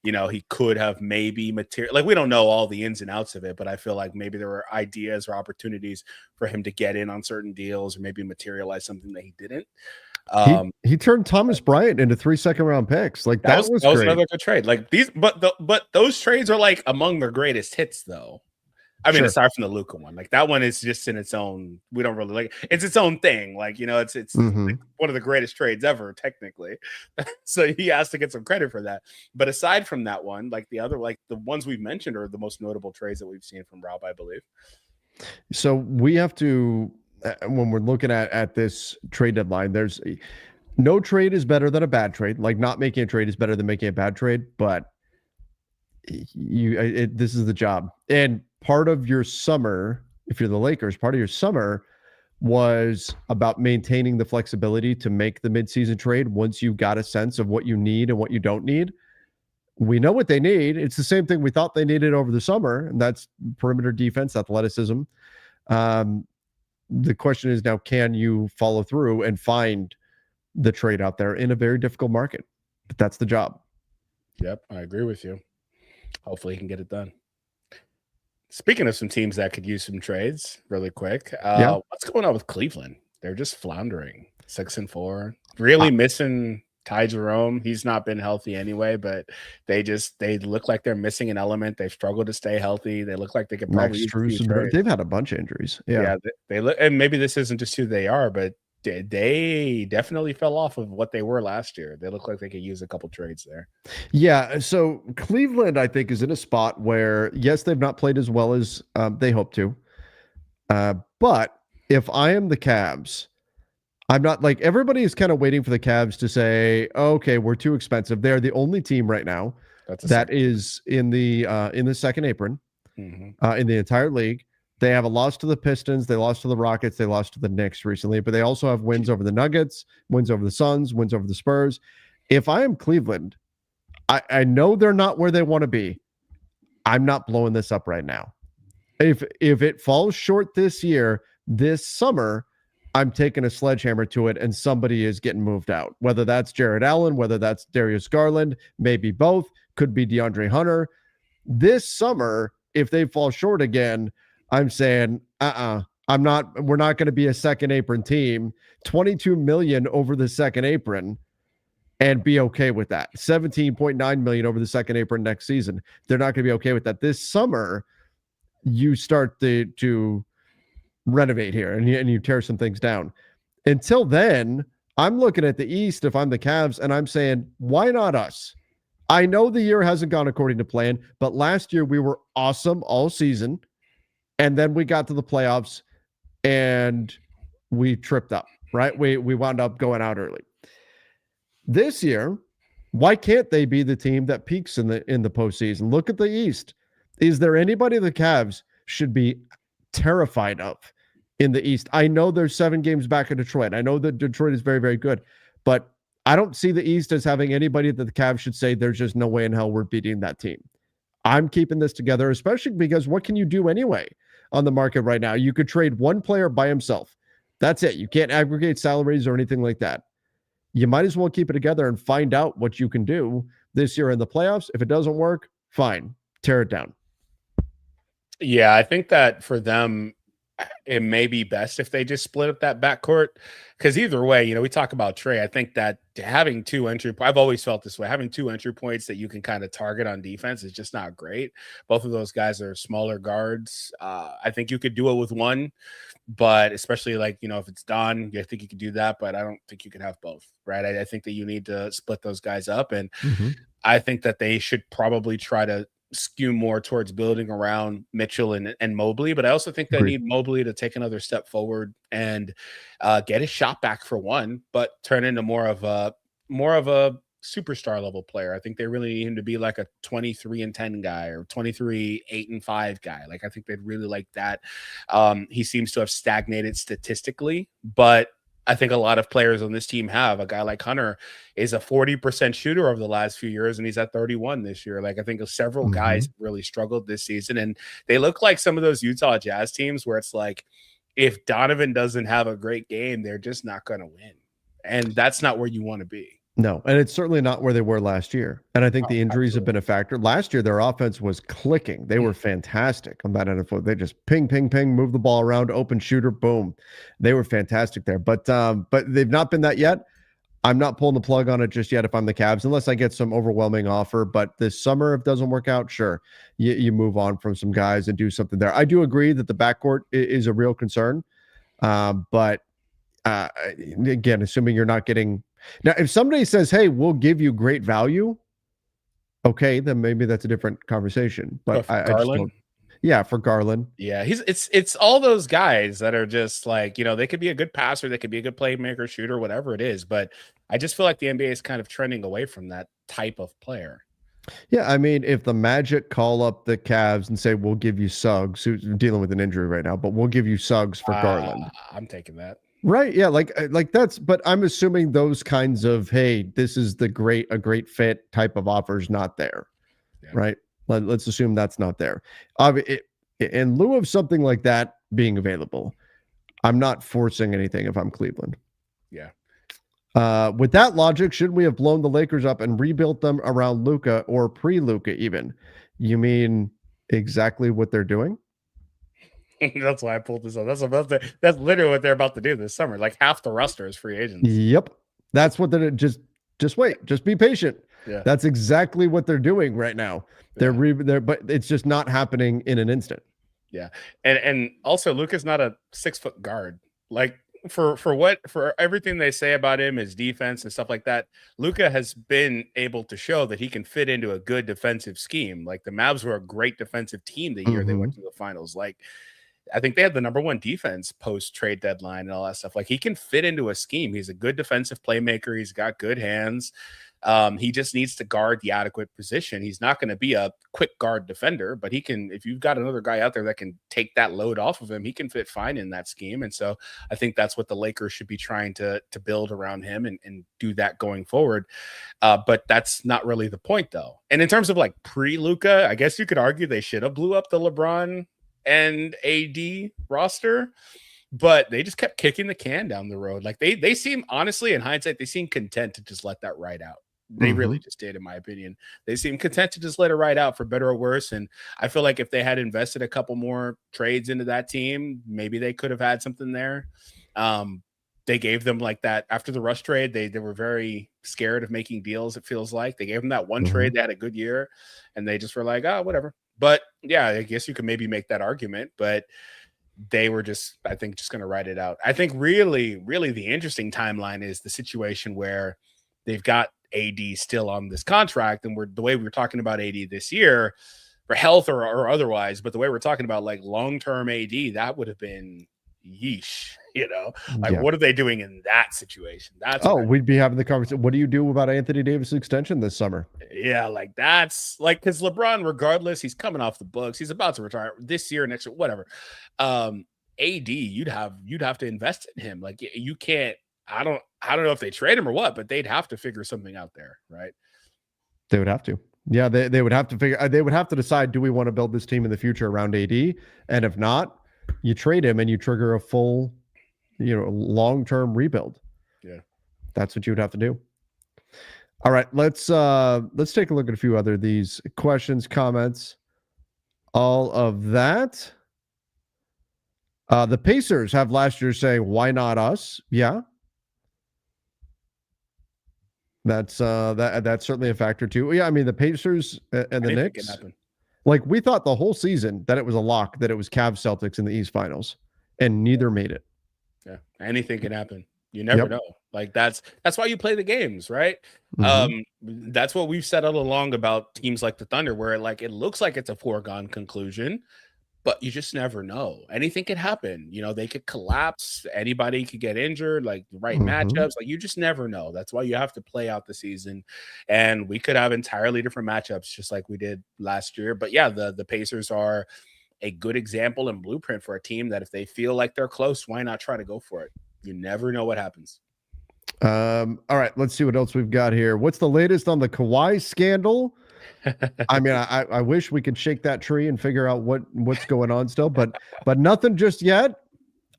he could have maybe material. Like we don't know all the ins and outs of it, but I feel like maybe there were ideas or opportunities for him to get in on certain deals or maybe materialize something that he didn't. He turned Thomas Bryant into 3 second-round picks. Like that was great. Another good trade. Like these, but those trades are like among their greatest hits, though. I mean, aside from the Luka one, like that one is just in its own. We don't really like it's its own thing. Like it's like one of the greatest trades ever, technically. So he has to get some credit for that. But aside from that one, like the other, like the ones we've mentioned are the most notable trades that we've seen from Rob, I believe. So we have to. When we're looking at this trade deadline, there's no trade is better than a bad trade. Like not making a trade is better than making a bad trade, but this is the job. And part of your summer, if you're the Lakers, part of your summer was about maintaining the flexibility to make the midseason trade once you got a sense of what you need and what you don't need. We know what they need. It's the same thing we thought they needed over the summer, and that's perimeter defense, athleticism. The question is now, can you follow through and find the trade out there in a very difficult market? But that's the job. Yep, I agree with you. Hopefully he can get it done. Speaking of some teams that could use some trades really quick, what's going on with Cleveland? They're just floundering, 6-4, really missing Ty Jerome. He's not been healthy anyway, but they look like they're missing an element. They've struggled to stay healthy. They look like they could probably use they've had a bunch of injuries. Yeah, they look, and maybe this isn't just who they are, but they definitely fell off of what they were last year. They look like they could use a couple trades there. Yeah, so Cleveland, I think, is in a spot where, yes, they've not played as well as they hope to. But if I am the Cavs, I'm not like everybody is kind of waiting for the Cavs to say, okay, we're too expensive. They're the only team right now that is in the second apron in the entire league. They have a loss to the Pistons. They lost to the Rockets. They lost to the Knicks recently, but they also have wins over the Nuggets, wins over the Suns, wins over the Spurs. If I am Cleveland, I know they're not where they want to be. I'm not blowing this up right now. If it falls short this year, this summer, I'm taking a sledgehammer to it and somebody is getting moved out. Whether that's Jared Allen, whether that's Darius Garland, maybe both, could be DeAndre Hunter. This summer, if they fall short again, I'm saying, we're not going to be a second apron team. $22 million over the second apron and be okay with that. $17.9 million over the second apron next season. They're not going to be okay with that. This summer, you start to renovate here and you tear some things down. Until then, I'm looking at the East if I'm the Cavs, and I'm saying, why not us? I know the year hasn't gone according to plan, but last year we were awesome all season, and then we got to the playoffs and we tripped up, right? We wound up going out early. This year, why can't they be the team that peaks in the postseason? Look at the East. Is there anybody the Cavs should be terrified of in the East? I know there's 7 games back in Detroit. I know that Detroit is very, very good, but I don't see the East as having anybody that the Cavs should say there's just no way in hell we're beating that team. I'm keeping this together, especially because what can you do anyway on the market right now? You could trade one player by himself. That's it. You can't aggregate salaries or anything like that. You might as well keep it together and find out what you can do this year in the playoffs. If it doesn't work, fine. Tear it down. Yeah, I think that for them, it may be best if they just split up that backcourt, because either way, we talk about Trae. I think that having 2 entry, I've always felt this way. Having 2 entry points that you can kind of target on defense is just not great. Both of those guys are smaller guards. I think you could do it with one, but especially if it's Don, I think you could do that, but I don't think you can have both, right? I think that you need to split those guys up, and I think that they should probably try to skew more towards building around Mitchell and Mobley, but I also think they need Mobley to take another step forward and get his shot back for one, but turn into more of a superstar level player. I think they really need him to be like a 23-10 guy or 23-8-5 guy. I think they'd really like that. He seems to have stagnated statistically, but I think a lot of players on this team have. A guy like Hunter is a 40% shooter over the last few years, and he's at 31 this year. I think several guys really struggled this season, and they look like some of those Utah Jazz teams where it's like, if Donovan doesn't have a great game, they're just not going to win. And that's not where you want to be. No, and it's certainly not where they were last year. And I think the injuries have been a factor. Last year, their offense was clicking. They were fantastic on that end of the floor. They just ping, ping, ping, move the ball around, open shooter, boom. They were fantastic there. But they've not been that yet. I'm not pulling the plug on it just yet if I'm the Cavs, unless I get some overwhelming offer. But this summer, if it doesn't work out, sure, you move on from some guys and do something there. I do agree that the backcourt is a real concern. But again, assuming you're not getting... Now, if somebody says, hey, we'll give you great value, okay, then maybe that's a different conversation. But I just don't. Yeah, for Garland. Yeah, it's all those guys that are just they could be a good passer, they could be a good playmaker, shooter, whatever it is. But I just feel like the NBA is kind of trending away from that type of player. Yeah, I mean, if the Magic call up the Cavs and say, we'll give you Suggs, who's dealing with an injury right now, but we'll give you Suggs for Garland. I'm taking that. Right. Yeah. Like that's, but I'm assuming those kinds of, hey, this is a great fit type of offers not there. Yeah. Right. Let's assume that's not there. In lieu of something like that being available, I'm not forcing anything if I'm Cleveland. Yeah. With that logic, should we have blown the Lakers up and rebuilt them around Luka or pre-Luka even? You mean exactly what they're doing? That's why I pulled this up. That's literally what they're about to do this summer. Half the roster is free agents. Yep. That's what they're just wait. Just be patient. Yeah. That's exactly what they're doing right now. They're but it's just not happening in an instant. Yeah. And also Luka's not a 6-foot guard. For everything they say about him, his defense and stuff like that, Luka has been able to show that he can fit into a good defensive scheme. The Mavs were a great defensive team the year they went to the finals. I think they had the number 1 defense post trade deadline and all that stuff. He can fit into a scheme. He's a good defensive playmaker. He's got good hands. He just needs to guard the adequate position. He's not going to be a quick guard defender, but he can, if you've got another guy out there that can take that load off of him, he can fit fine in that scheme. And so I think that's what the Lakers should be trying to build around him and do that going forward. But that's not really the point though. And in terms of pre-Luka, I guess you could argue they should have blew up the LeBron and AD roster, but they just kept kicking the can down the road. They seem, honestly, in hindsight, they seem content to just let that ride out. They really just did, in my opinion. They seem content to just let it ride out for better or worse. And I feel like if they had invested a couple more trades into that team, maybe they could have had something there. They gave them that after the Rush trade, they were very scared of making deals. It feels like they gave them that one trade. They had a good year and they just were like, oh, whatever. But yeah, I guess you could maybe make that argument, but they were just, I think, just going to write it out. I think really, really the interesting timeline is the situation where they've got AD still on this contract, and the way we were talking about AD this year for health or otherwise, but the way we're talking about like long-term AD, that would have been yeesh, what are they doing in that situation? We'd be having the conversation. What do you do about Anthony Davis extension this summer? Yeah, like that's like, because LeBron, regardless, he's coming off the books, he's about to retire this year, next year, whatever. AD, you'd have to invest in him. Like you can't. I don't know if they trade him or what, but they'd have to figure something out there, right? They would have to. Yeah, they would have to figure. They would have to decide: do we want to build this team in the future around AD? And if not, you trade him and you trigger a full, long-term rebuild. Yeah, that's what you would have to do. All right, let's take a look at a few other these questions, comments, all of that. The Pacers have last year saying, "Why not us?" Yeah. That's certainly a factor too. Yeah, I mean the Pacers and the Knicks. Like we thought the whole season that it was a lock that it was Cavs Celtics in the East Finals, and neither made it. Yeah, anything can happen. You never know. Like that's why you play the games, right? That's what we've said all along about teams like the Thunder, where it looks like it's a foregone conclusion, but you just never know. Anything could happen. They could collapse. Anybody could get injured, like the right matchups. Like you just never know. That's why you have to play out the season. And we could have entirely different matchups, just like we did last year. But yeah, the Pacers are a good example and blueprint for a team that if they feel like they're close, why not try to go for it? You never know what happens. All right, let's see what else we've got here. What's the latest on the Kawhi scandal? I mean, I wish we could shake that tree and figure out what's going on still, but nothing just yet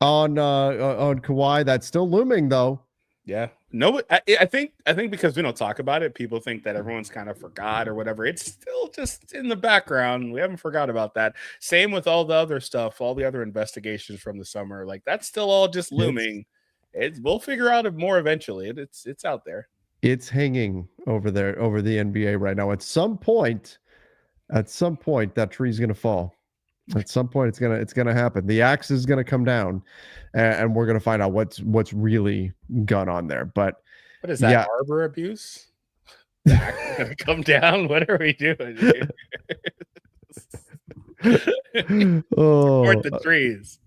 on Kawhi. That's still looming though. Yeah, no, I think because we don't talk about it, people think that everyone's kind of forgot or whatever. It's still just in the background. We haven't forgot about that. Same with all the other stuff, all the other investigations from the summer. Like that's still all just looming. We'll figure out it more eventually. It's out there. It's hanging over there, over the NBA right now. At some point, that tree's going to fall. At some point, it's gonna happen. The axe is going to come down, and we're going to find out what's really gone on there. But what is that? Yeah. Arbor abuse? The axe is going to come down. What are we doing? Support the trees.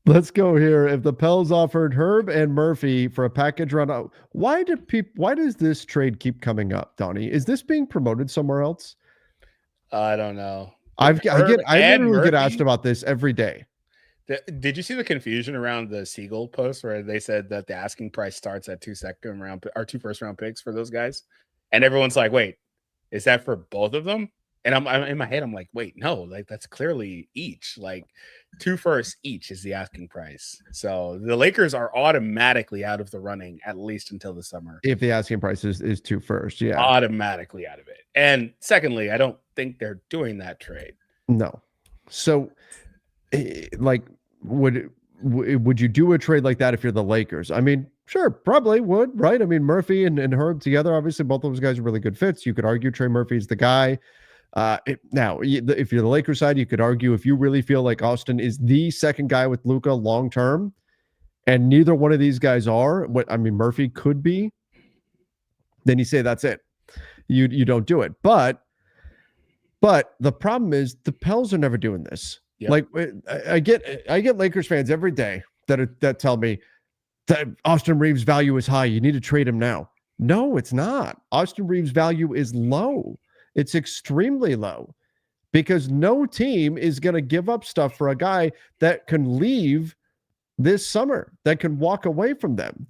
Let's go here. If the Pels offered Herb and Murphy for a package run, why does this trade keep coming up, Donnie? Is this being promoted somewhere else? I don't know. I literally get asked about this every day. Did you see the confusion around the Siegel post where they said that the asking price starts at 2 first round picks for those guys? And everyone's like, wait, is that for both of them? And I'm in my head, I'm like, wait, no, like that's clearly each. Like 2 firsts each is the asking price. So the Lakers are automatically out of the running, at least until the summer. If the asking price is 2 firsts, yeah. Automatically out of it. And secondly, I don't think they're doing that trade. No. So like would you do a trade like that if you're the Lakers? I mean, sure, probably would, right? I mean, Murphy and Herb together, obviously both of those guys are really good fits. You could argue Trey Murphy's the guy. Now, if you're the Lakers side, you could argue if you really feel like Austin is the second guy with Luka long term, and neither one of these guys are. Murphy could be. Then you say that's it. You don't do it. But the problem is the Pels are never doing this. Yep. Like I get Lakers fans every day that tell me that Austin Reeves' value is high. You need to trade him now. No, it's not. Austin Reeves' value is low. It's extremely low because no team is going to give up stuff for a guy that can leave this summer, that can walk away from them.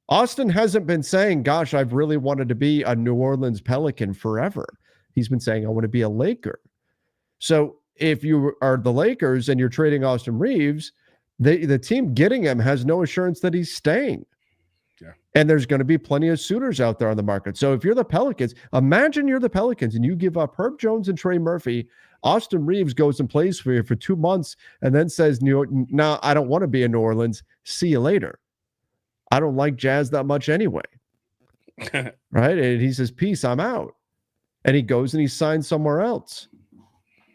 Austin hasn't been saying, gosh, I've really wanted to be a New Orleans Pelican forever. He's been saying, I want to be a Laker. So if you are the Lakers and you're trading Austin Reeves, the team getting him has no assurance that he's staying. Yeah. And there's going to be plenty of suitors out there on the market. So if you're the Pelicans, imagine you're the Pelicans and you give up Herb Jones and Trey Murphy. Austin Reeves goes and plays for you for 2 months and then says, no, I don't want to be in New Orleans. See you later. I don't like Jazz that much anyway. Right? And he says, peace, I'm out. And he goes and he signs somewhere else.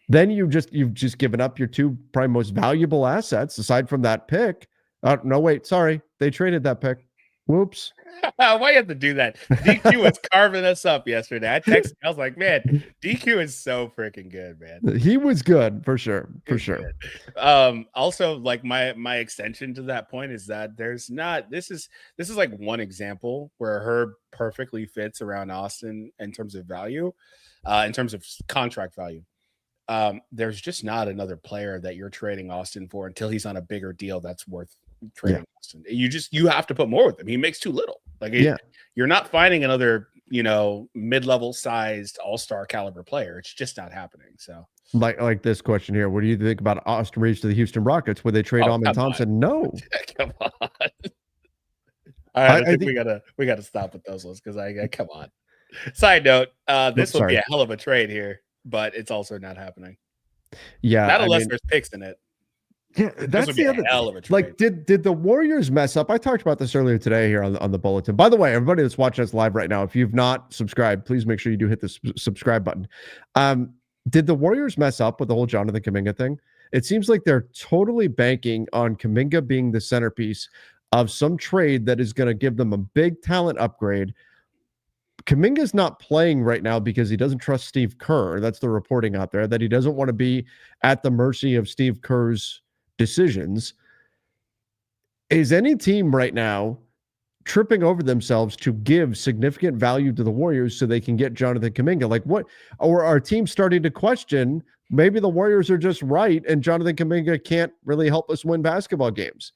then you've just given up your two probably most valuable assets aside from that pick. No, wait, sorry, they traded that pick. Whoops. Why you have to do that? DQ was carving us up yesterday. I texted. I was like, man, DQ is so freaking good, man. He was good for sure. Also, like my extension to that point is that there's not. This is like one example where Herb perfectly fits around Austin in terms of value, in terms of contract value. There's just not another player that you're trading Austin for until he's on a bigger deal that's worth trading Austin. You have to put more with him. He makes too little. Like you're not finding another, mid-level sized all-star caliber player. It's just not happening. So like this question here. What do you think about Austin Reeves to the Houston Rockets? Would they trade Amen Thompson? No. Come on. All right, I think we gotta stop with those ones because I come on. Side note, this will be a hell of a trade here, but it's also not happening. Yeah. Not unless there's picks in it. Yeah, that's the other hell of a trade. Like, did the Warriors mess up? I talked about this earlier today here on the bulletin. By the way, everybody that's watching us live right now, if you've not subscribed, please make sure you do hit the subscribe button. Did the Warriors mess up with the whole Jonathan Kuminga thing? It seems like they're totally banking on Kuminga being the centerpiece of some trade that is going to give them a big talent upgrade. Kuminga's not playing right now because he doesn't trust Steve Kerr. That's the reporting out there, that he doesn't want to be at the mercy of Steve Kerr's decisions. Is any team right now tripping over themselves to give significant value to the Warriors so they can get Jonathan Kuminga? Like, what? Or are teams starting to question maybe the Warriors are just right and Jonathan Kuminga can't really help us win basketball games?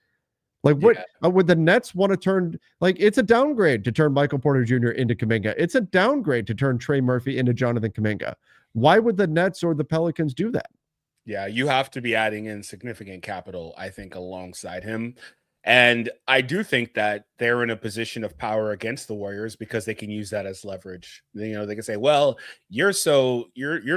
Like, what would the Nets want to turn? Like, it's a downgrade to turn Michael Porter Jr. into Kuminga. It's a downgrade to turn Trey Murphy into Jonathan Kuminga. Why would the Nets or the Pelicans do that? Yeah, you have to be adding in significant capital, I think, alongside him. And I do think that they're in a position of power against the Warriors because they can use that as leverage. They can say, well, you're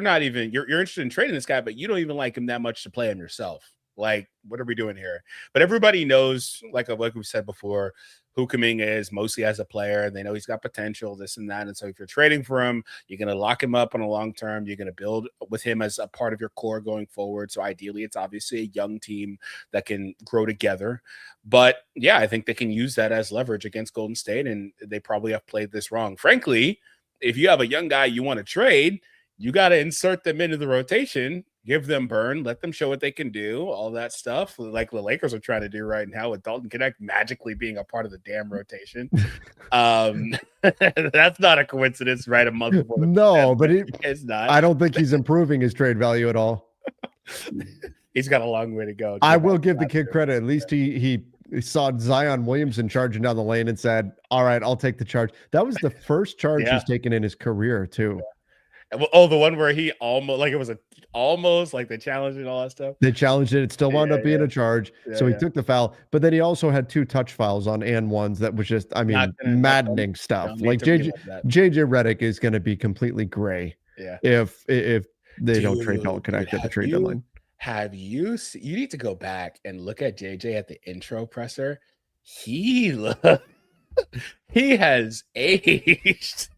not even you're interested in trading this guy, but you don't even like him that much to play him yourself. Like, what are we doing here? But everybody knows, like we said before, who Kuminga is mostly as a player, and they know he's got potential, this and that. And so if you're trading for him, you're going to lock him up on a long term. You're going to build with him as a part of your core going forward. So ideally, it's obviously a young team that can grow together. But yeah, I think they can use that as leverage against Golden State, and they probably have played this wrong. Frankly, if you have a young guy you want to trade, you got to insert them into the rotation. Give them burn, let them show what they can do, all that stuff, like the Lakers are trying to do right now with Dalton Connect magically being a part of the damn rotation. That's not a coincidence, right? A month before. No, but it's not. I don't think he's improving his trade value at all. He's got a long way to go. I will give the kid credit. At least he saw Zion Williamson charging down the lane and said, "All right, I'll take the charge." That was the first charge he's taken in his career, too. Yeah. Oh, the one where he almost, like, it was almost like they challenged it and all that stuff. They challenged it. It still wound up being a charge. So he took the foul, but then he also had 2 touch fouls on and ones. That was just, maddening stuff. Like JJ Redick is going to be completely gray. Yeah. If they don't connect at the trade deadline. You need to go back and look at JJ at the intro presser. He has aged.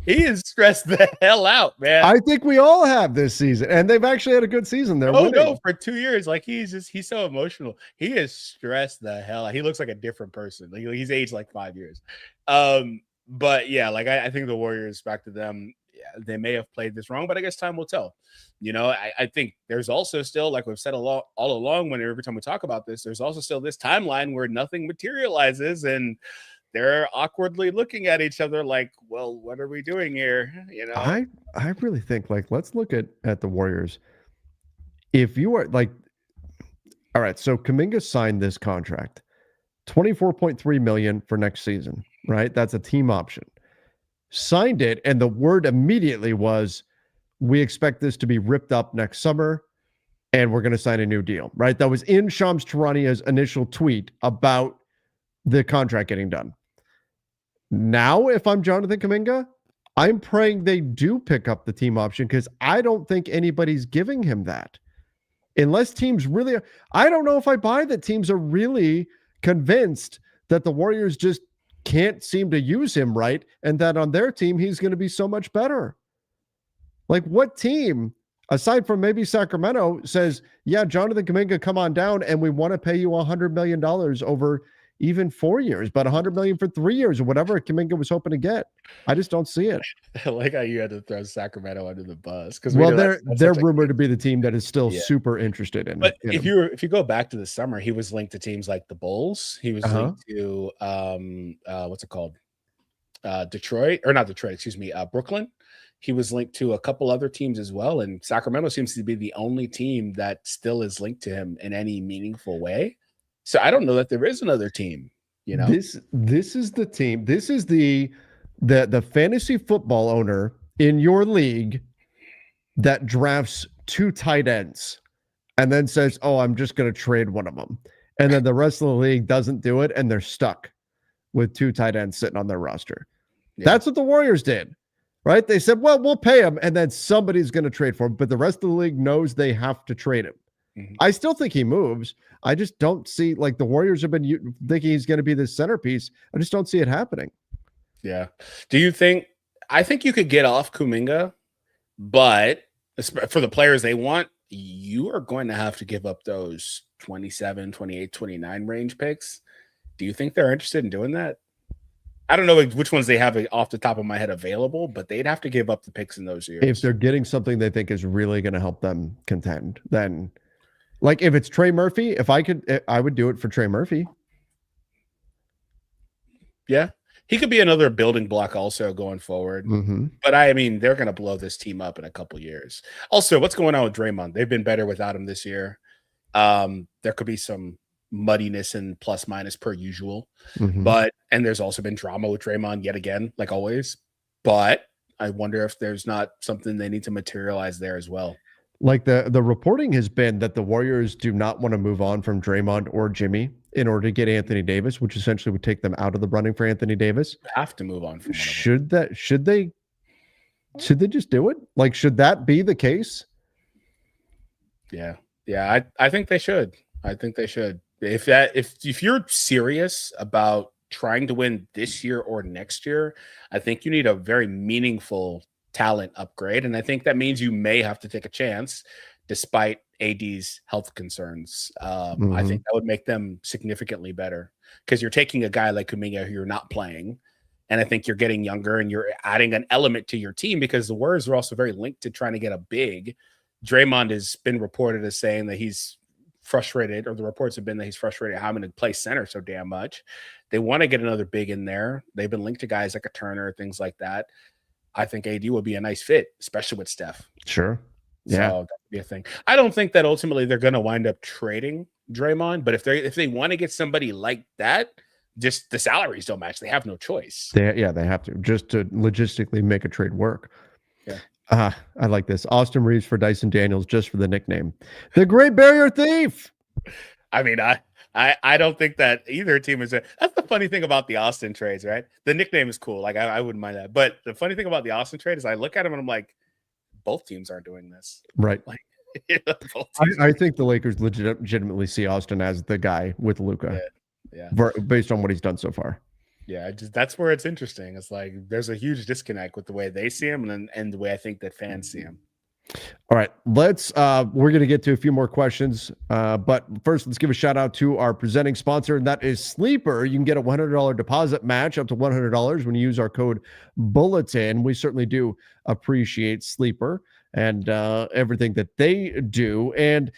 He is stressed the hell out, man. I think we all have this season, and they've actually had a good season. They're winning. No, for 2 years, like he's so emotional. He is stressed the hell out. He looks like a different person. Like he's aged like 5 years. But yeah, like I think the Warriors, back to them, they may have played this wrong, but I guess time will tell. I think there's also still, like we've said all along, every time we talk about this, there's also still this timeline where nothing materializes and they're awkwardly looking at each other like, well, what are we doing here? I really think, like, let's look at the Warriors. If you are like, all right, so Kuminga signed this contract, $24.3 million for next season, right? That's a team option. Signed it, and the word immediately was, we expect this to be ripped up next summer, and we're going to sign a new deal, right? That was in Shams Charania's initial tweet about the contract getting done. Now, if I'm Jonathan Kuminga, I'm praying they do pick up the team option because I don't think anybody's giving him that. Unless teams really, I don't know if I buy that teams are really convinced that the Warriors just can't seem to use him right and that on their team, he's going to be so much better. Like, what team aside from maybe Sacramento, says, yeah, Jonathan Kuminga, come on down, and we want to pay you $100 million over even 4 years, but $100 million for 3 years or whatever Kuminga was hoping to get. I just don't see it. I like how you had to throw Sacramento under the bus because they're rumored to be the team that is still super interested in. But if you go back to the summer, he was linked to teams like the Bulls. He was linked to what's it called? Detroit, or not Detroit, excuse me, Brooklyn. He was linked to a couple other teams as well, and Sacramento seems to be the only team that still is linked to him in any meaningful way. So I don't know that there is another team. You know, this is the team. This is the fantasy football owner in your league that drafts 2 tight ends and then says, "Oh, I'm just going to trade one of them," and then the rest of the league doesn't do it, and they're stuck with 2 tight ends sitting on their roster. Yeah. That's what the Warriors did, right? They said, "Well, we'll pay him," and then somebody's going to trade for him, but the rest of the league knows they have to trade him. Mm-hmm. I still think he moves. I just don't see, like, the Warriors have been thinking he's going to be the centerpiece. I just don't see it happening. Yeah. Do you think? I think you could get off Kuminga, but for the players they want, you are going to have to give up those 27, 28, 29 range picks. Do you think they're interested in doing that? I don't know which ones they have off the top of my head available, but they'd have to give up the picks in those years. If they're getting something they think is really going to help them contend, then, like, if it's Trey Murphy, I would do it for Trey Murphy. Yeah. He could be another building block also going forward. Mm-hmm. But I mean, they're going to blow this team up in a couple years. Also, what's going on with Draymond? They've been better without him this year. There could be some muddiness and plus minus per usual. Mm-hmm. And there's also been drama with Draymond yet again, like always. But I wonder if there's not something they need to materialize there as well. Like the reporting has been that the Warriors do not want to move on from Draymond or Jimmy in order to get Anthony Davis, which essentially would take them out of the running for Anthony Davis. Have to move on from should they just do it? Like, should that be the case? Yeah. I think they should. If you're serious about trying to win this year or next year, I think you need a very meaningful talent upgrade. And I think that means you may have to take a chance despite AD's health concerns. I think that would make them significantly better because you're taking a guy like Kuminga who you're not playing. And I think you're getting younger and you're adding an element to your team because the Warriors are also very linked to trying to get a big. Draymond has been reported as saying that he's frustrated, or the reports have been that he's frustrated having to play center so damn much. They want to get another big in there. They've been linked to guys like a Turner, things like that. I think AD would be a nice fit, especially with Steph. Sure. Yeah. So that would be a thing. I don't think that ultimately they're going to wind up trading Draymond, but if they want to get somebody like that, just the salaries don't match. They have no choice. They have to, just to logistically make a trade work. Yeah. I like this. Austin Reeves for Dyson Daniels, just for the nickname. The Great Barrier Thief. I mean, I don't think that either team is. That's the funny thing about the Austin trades, right? The nickname is cool. Like, I wouldn't mind that. But the funny thing about the Austin trade is I look at him and I'm like, both teams aren't doing this. Right. Like, I think the Lakers legitimately see Austin as the guy with Luka. Yeah. Based on what he's done so far. Yeah, that's where it's interesting. It's like there's a huge disconnect with the way they see him and the way I think that fans see him. All right, we're going to get to a few more questions, but first let's give a shout out to our presenting sponsor, and that is Sleeper. You can get a $100 deposit match up to $100 when you use our code Bulletin. We certainly do appreciate Sleeper and everything that they do. And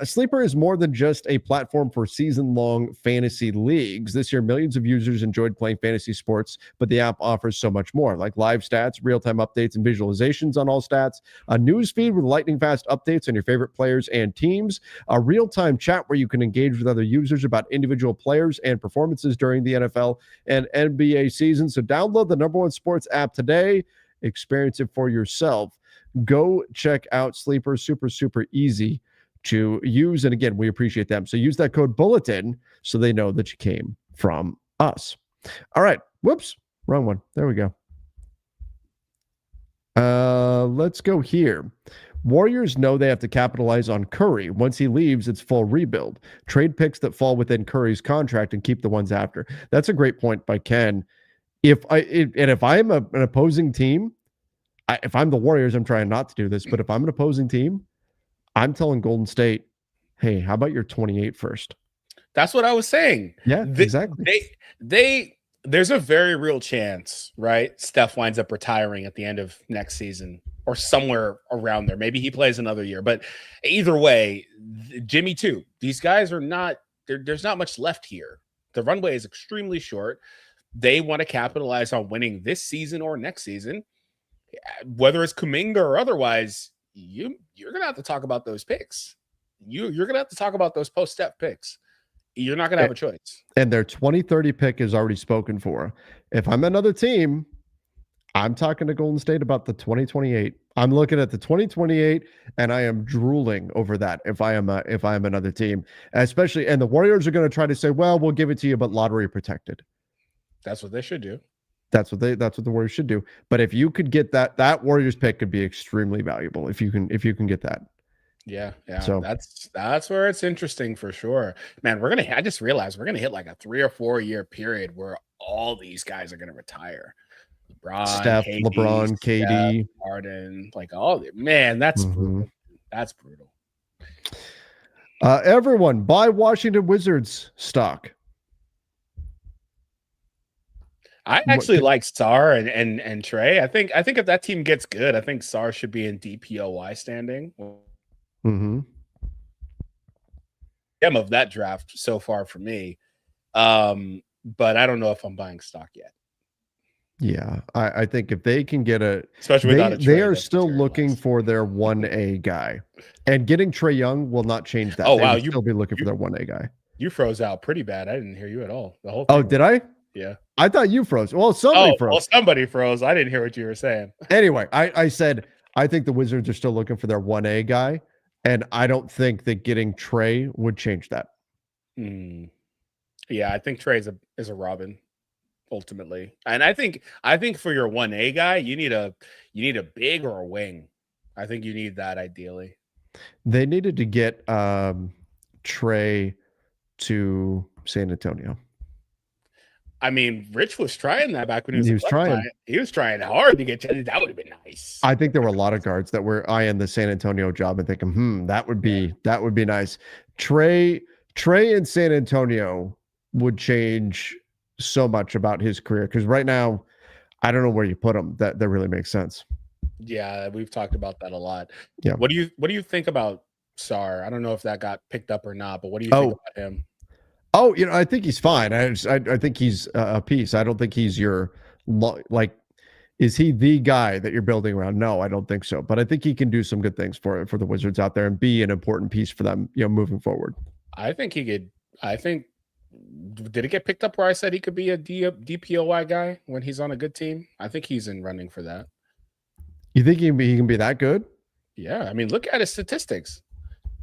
Sleeper is more than just a platform for season-long fantasy leagues. This year, millions of users enjoyed playing fantasy sports, but the app offers so much more, like live stats, real-time updates and visualizations on all stats, a news feed with lightning-fast updates on your favorite players and teams, a real-time chat where you can engage with other users about individual players and performances during the NFL and NBA season. So download the #1 sports app today. Experience it for yourself. Go check out Sleeper. Super easy to use. And again, we appreciate them. So use that code Bulletin so they know that you came from us. All right. Whoops. Wrong one. There we go. Let's go here. Warriors know they have to capitalize on Curry. Once he leaves, it's full rebuild. Trade picks that fall within Curry's contract and keep the ones after. That's a great point by Ken. If I'm an opposing team, if I'm the Warriors, I'm trying not to do this, but if I'm an opposing team, I'm telling Golden State, hey, how about your 28 first? That's what I was saying. Yeah, exactly. There's a very real chance, right? Steph winds up retiring at the end of next season or somewhere around there. Maybe he plays another year, but either way, Jimmy too. These guys are not, there's not much left here. The runway is extremely short. They want to capitalize on winning this season or next season, whether it's Kuminga or otherwise. You're going to have to talk about those picks. You're going to have to talk about those post-step picks. You're not going to have a choice. And their 2030 pick is already spoken for. If I'm another team, I'm talking to Golden State about the 2028. I'm looking at the 2028, and I am drooling over that. If I am another team, especially, and the Warriors are going to try to say, "Well, we'll give it to you, but lottery protected." That's what they should do. That's what the Warriors should do. But if you could get that Warriors pick could be extremely valuable if you can get that. Yeah. So that's where it's interesting for sure, man. I just realized we're gonna hit like a 3 or 4 year period where all these guys are gonna retire. Steph, LeBron, KD, Harden, like all man. That's brutal. That's brutal. Everyone buy Washington Wizards stock. I actually like Sar and Trae. I think if that team gets good, I think Sar should be in DPOY standing. Of that draft so far for me, but I don't know if I'm buying stock yet. Yeah, I think if they can get especially without a Trae, they are still looking for their 1A guy, and getting Trae Young will not change that. Oh wow, you still be looking for their 1A guy. You froze out pretty bad. I didn't hear you at all. The whole thing. Oh, did I? Yeah, I thought you froze. Well, somebody froze. Well, somebody froze. I didn't hear what you were saying. Anyway, I said I think the Wizards are still looking for their 1A guy, and I don't think that getting Trae would change that. Yeah, I think Trae is a Robin ultimately, and I think for your 1A guy, you need a big or a wing. I think you need that ideally. They needed to get Trae to San Antonio. I mean, Rich was trying that back when he was trying. He was trying hard to get to that. Would have been nice. I think there were a lot of guards that were eyeing the San Antonio job and thinking, that would be nice. Trae in San Antonio would change so much about his career, because right now, I don't know where you put him. That really makes sense. Yeah, we've talked about that a lot. Yeah. What do you think about Sar? I don't know if that got picked up or not, but what do you think about him? Oh, I think he's fine. I think he's a piece. I don't think he's your is he the guy that you're building around? No, I don't think so. But I think he can do some good things for the Wizards out there and be an important piece for them, moving forward. I think he could. Did it get picked up where I said he could be a DPOY guy when he's on a good team? I think he's in running for that. You think he can be that good? Yeah, I mean, look at his statistics.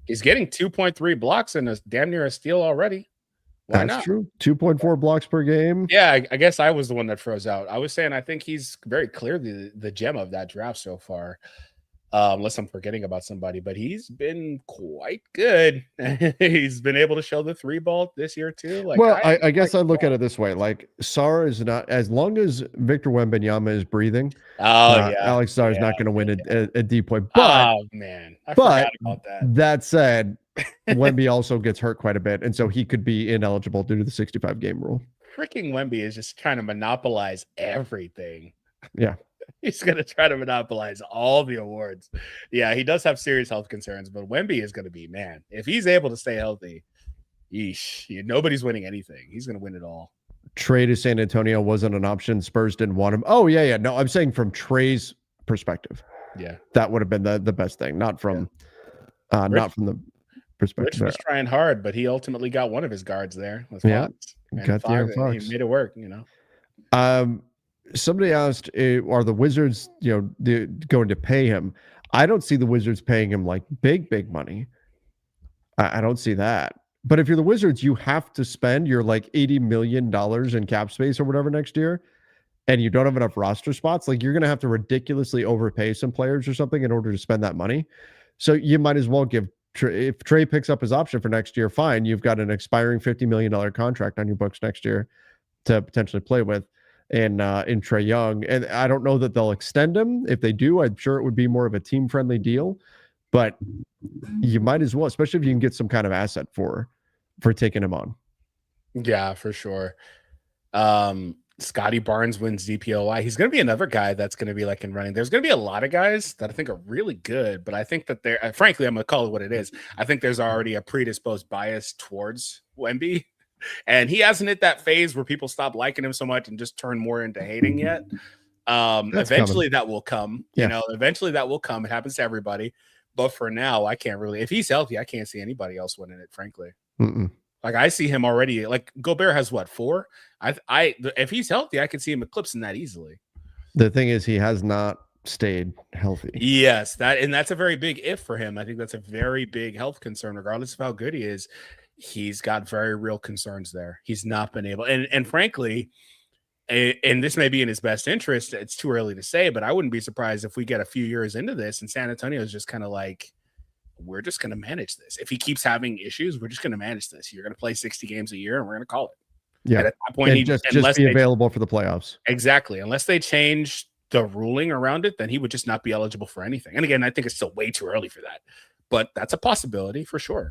He's getting 2.3 blocks and a damn near a steal already. Why That's not? True. 2.4 blocks per game. Yeah, I guess I was the one that froze out. I was saying I think he's very clearly the gem of that draft so far. Unless I'm forgetting about somebody, but he's been quite good. He's been able to show the 3-ball this year too. I guess I look at it this way: like Sar is not, as long as Victor Wembanyama is breathing. Alex Sar is not going to win a deep point. But I forgot about that. That said, Wemby also gets hurt quite a bit, and so he could be ineligible due to the 65 game rule. Freaking Wemby is just trying to monopolize everything. Yeah. He's going to try to monopolize all the awards. Yeah, he does have serious health concerns, but Wemby is going to be, man, if he's able to stay healthy, nobody's winning anything. He's going to win it all. Trae to San Antonio wasn't an option. Spurs didn't want him. Oh, yeah. No, I'm saying from Trae's perspective. Yeah. That would have been the best thing, not from the perspective. Rich was trying hard, but he ultimately got one of his guards there. Got Fox. He made it work, Somebody asked, are the Wizards, going to pay him? I don't see the Wizards paying him like big money. I don't see that. But if you're the Wizards, you have to spend your like $80 million in cap space or whatever next year, and you don't have enough roster spots. Like, you're going to have to ridiculously overpay some players or something in order to spend that money. So you might as well give, if Trae picks up his option for next year, fine. You've got an expiring $50 million contract on your books next year to potentially play with. in Trae Young, and I don't know that they'll extend him. If they do, I'm sure it would be more of a team friendly deal, but you might as well, especially if you can get some kind of asset for taking him on. Yeah, for sure. Scotty Barnes wins DPOY. He's going to be another guy that's going to be like in running. There's going to be a lot of guys that I think are really good, but I think that they're, frankly, I'm going to call it what it is. I think there's already a predisposed bias towards Wemby, and he hasn't hit that phase where people stop liking him so much and just turn more into hating yet. Eventually that will come. Eventually that will come. It happens to everybody. But for now, I can't really, if he's healthy, I can't see anybody else winning it, frankly. Like I see him already. Like Gobert has what, 4? If he's healthy, I can see him eclipsing that easily. The thing is, he has not stayed healthy. Yes, that's a very big if for him. I think that's a very big health concern, regardless of how good he is. He's got very real concerns there. He's not been able, and frankly, and this may be in his best interest. It's too early to say, but I wouldn't be surprised if we get a few years into this and San Antonio is just kind of like, we're just going to manage this. If he keeps having issues, we're just going to manage this. You're going to play 60 games a year and we're going to call it. Yeah. And at that point, he just be available for the playoffs. Exactly. Unless they change the ruling around it, then he would just not be eligible for anything. And again, I think it's still way too early for that, but that's a possibility for sure.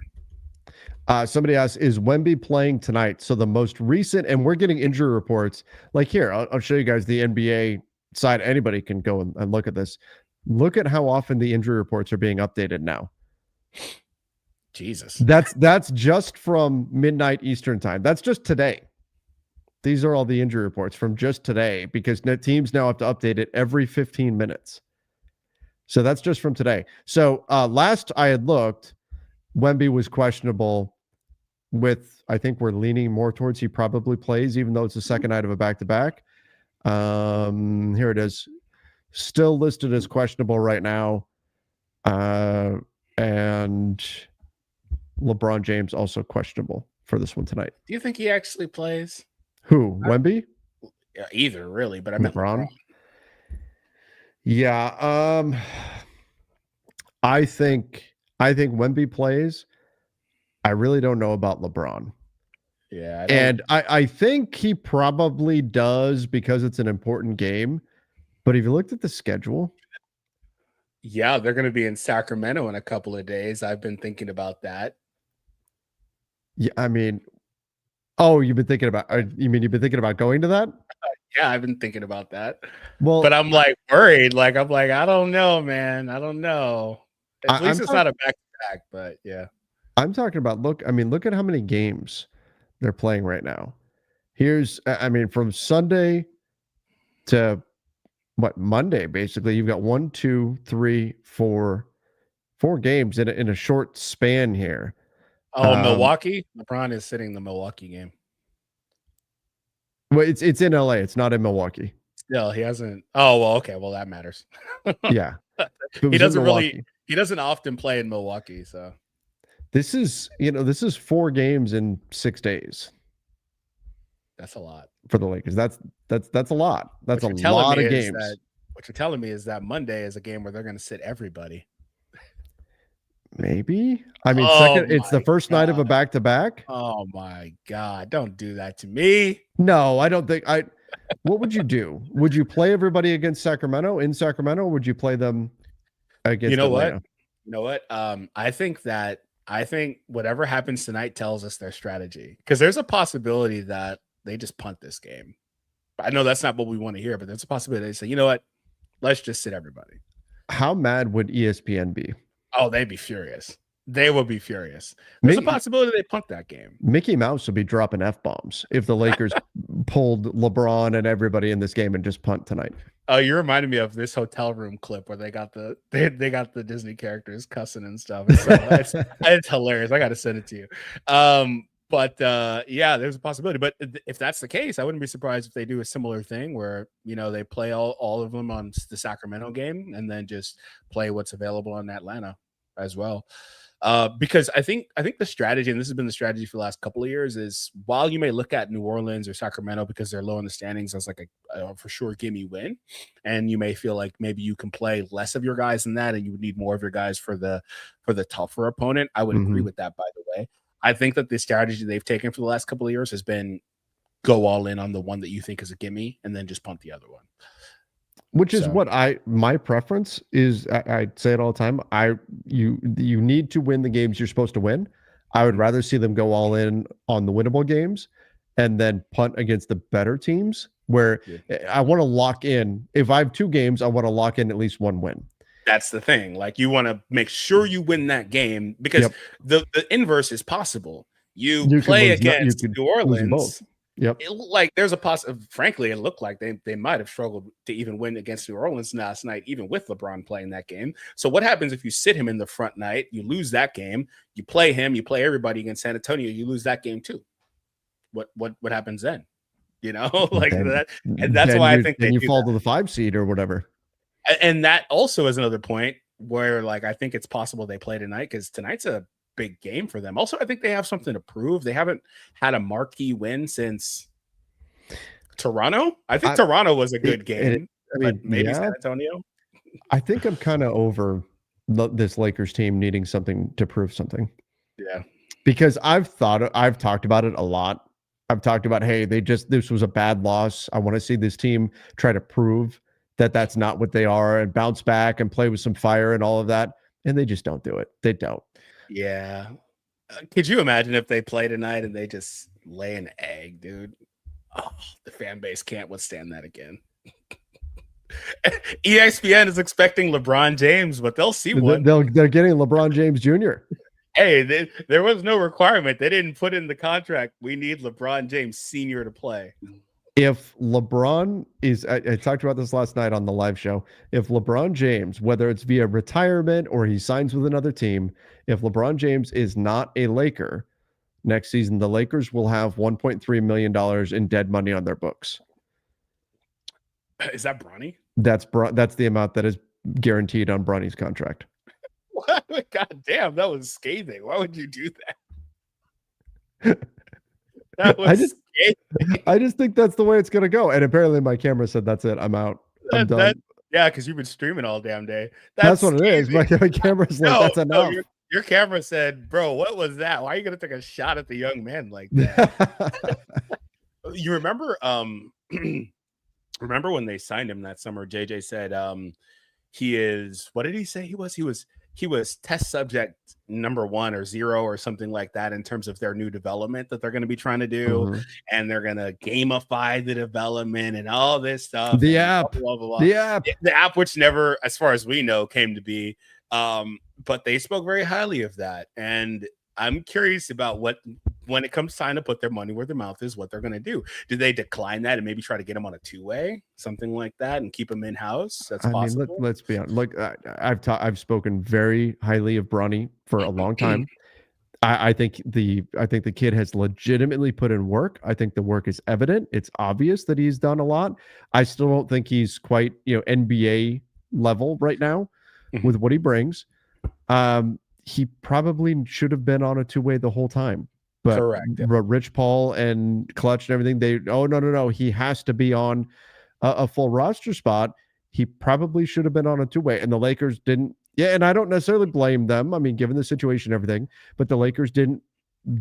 Somebody asked, is Wemby playing tonight? So the most recent, and we're getting injury reports. Like here, I'll show you guys the NBA side. Anybody can go and look at this. Look at how often the injury reports are being updated now. Jesus. That's just from midnight Eastern time. That's just today. These are all the injury reports from just today because teams now have to update it every 15 minutes. So that's just from today. So last I had looked, Wemby was questionable with, I think we're leaning more towards he probably plays, even though it's the second night of a back-to-back. Here it is. Still listed as questionable right now. And LeBron James also questionable for this one tonight. Do you think he actually plays? Who? Wemby? Yeah, either really, but I meant LeBron. Yeah. I think Wemby plays. I really don't know about LeBron. Yeah. I think he probably does because it's an important game. But if you looked at the schedule. Yeah, they're going to be in Sacramento in a couple of days. I've been thinking about that. Yeah, I mean, oh, you've been thinking about going to that? Yeah, I've been thinking about that. Well, but I'm like worried. Like, I'm like, I don't know, man. I don't know. At least it's not a back-to-back, but yeah. I'm talking about, look at how many games they're playing right now. Here's, from Sunday to Monday, basically, you've got 1, 2, 3, 4 games in a short span here. Oh, Milwaukee? LeBron is sitting the Milwaukee game. Well, it's in LA. It's not in Milwaukee. Still, he hasn't. Oh, well, okay. Well, that matters. Yeah. He doesn't often play in Milwaukee, so. This is 4 games in 6 days. That's a lot for the Lakers. That's a lot. That's a lot of games. What you're telling me is that Monday is a game where they're going to sit everybody. Maybe. It's the first night of a back-to-back. Oh my God. Don't do that to me. No, I don't think what would you do? Would you play everybody against Sacramento in Sacramento, or would you play them against Atlanta? You know what? I think whatever happens tonight tells us their strategy, because there's a possibility that they just punt this game. I know that's not what we want to hear, but there's a possibility they say, you know what? Let's just sit everybody. How mad would ESPN be? Oh, they'd be furious. They will be furious. There's a possibility they punt that game. Mickey Mouse would be dropping F-bombs if the Lakers pulled LeBron and everybody in this game and just punt tonight. Oh, you reminded me of this hotel room clip where they got the Disney characters cussing and stuff. It's hilarious. I got to send it to you. But yeah, there's a possibility. But if that's the case, I wouldn't be surprised if they do a similar thing where, they play all of them on the Sacramento game and then just play what's available in Atlanta as well. Because I think the strategy, and this has been the strategy for the last couple of years, is while you may look at New Orleans or Sacramento because they're low in the standings as like a for sure gimme win, and you may feel like maybe you can play less of your guys than that, and you would need more of your guys for the tougher opponent. I would agree with that, by the way. I think that the strategy they've taken for the last couple of years has been go all in on the one that you think is a gimme and then just punt the other one. Which is what my preference is. I say it all the time. You need to win the games you're supposed to win. I would rather see them go all in on the winnable games and then punt against the better teams where I want to lock in. If I have 2 games, I want to lock in at least 1 win. That's the thing. Like, you want to make sure you win that game because the inverse is possible. You play against New Orleans. Yep. Like, there's a possibility. Frankly, it looked like they might have struggled to even win against New Orleans last night, even with LeBron playing that game. So what happens if you sit him in the front night? You lose that game. You play him. You play everybody against San Antonio. You lose that game too. What happens then? You know, like that. And that's why I think then you fall to the 5 seed or whatever. And that also is another point where, like, I think it's possible they play tonight because tonight's a big game for them. Also, I think they have something to prove. They haven't had a marquee win since Toronto. I think Toronto was a good game. But maybe San Antonio. I think I'm kind of over this Lakers team needing something to prove something. Yeah. Because I've talked about it a lot. I've talked about, hey, this was a bad loss. I want to see this team try to prove that that's not what they are and bounce back and play with some fire and all of that. And they just don't do it. They don't. Yeah. Could you imagine if they play tonight and they just lay an egg, dude? Oh, the fan base can't withstand that again. ESPN is expecting LeBron James, but they'll see one. They're getting LeBron James Jr. Hey, there was no requirement. They didn't put in the contract, we need LeBron James Sr. to play. If LeBron is, I talked about this last night on the live show. If LeBron James, whether it's via retirement or he signs with another team, if LeBron James is not a Laker next season, the Lakers will have $1.3 million in dead money on their books. Is that Bronny? That's the amount that is guaranteed on Bronny's contract. What? God damn, that was scathing. Why would you do that? That was I just think that's the way it's gonna go. And apparently my camera said that's it. I'm out. I'm done. Yeah, because you've been streaming all damn day. That's what it is. My camera's like, that's enough. Your camera said, bro, what was that? Why are you gonna take a shot at the young man like that? You remember remember when they signed him that summer? JJ said he is, what did he say he was? He was test subject number 1 or 0 or something like that in terms of their new development that they're going to be trying to do. And they're going to gamify the development and all this stuff. The app, the app, which never, as far as we know, came to be. But they spoke very highly of that. And I'm curious about when it comes time to put their money where their mouth is, what they're going to do. Do they decline that and maybe try to get him on a 2-way, something like that, and keep him in house? That's possible. Mean, let's be honest. Look, I've spoken very highly of Bronny for a long time. I think the kid has legitimately put in work. I think the work is evident. It's obvious that he's done a lot. I still don't think he's quite NBA level right now with what he brings. He probably should have been on a 2-way the whole time. But correct. Rich Paul and Clutch and everything, no. He has to be on a full roster spot. He probably should have been on a 2-way. And the Lakers didn't. Yeah, and I don't necessarily blame them. I mean, given the situation and everything. But the Lakers didn't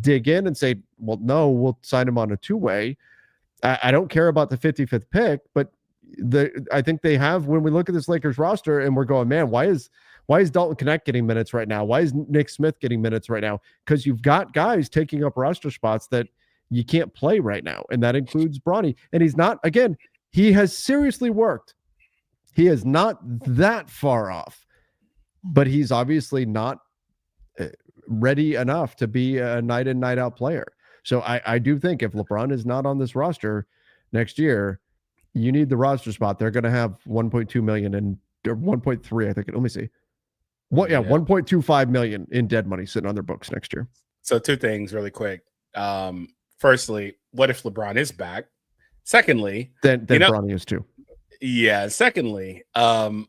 dig in and say, well, no, we'll sign him on a 2-way. I don't care about the 55th pick, but I think they have, when we look at this Lakers roster and we're going, man, why is Dalton Knecht getting minutes right now? Why is Nick Smith getting minutes right now? Because you've got guys taking up roster spots that you can't play right now. And that includes Bronny. And he's not, again, he has seriously worked. He is not that far off, but he's obviously not ready enough to be a night in, night out player. So I do think if LeBron is not on this roster next year, you need the roster spot. They're going to have 1.2 million and 1.3, I think. Let me see. 1.25 million in dead money sitting on their books next year. So 2 things really quick. Firstly, what if LeBron is back? Secondly, then Bronny is too. Yeah. Secondly, Bronny,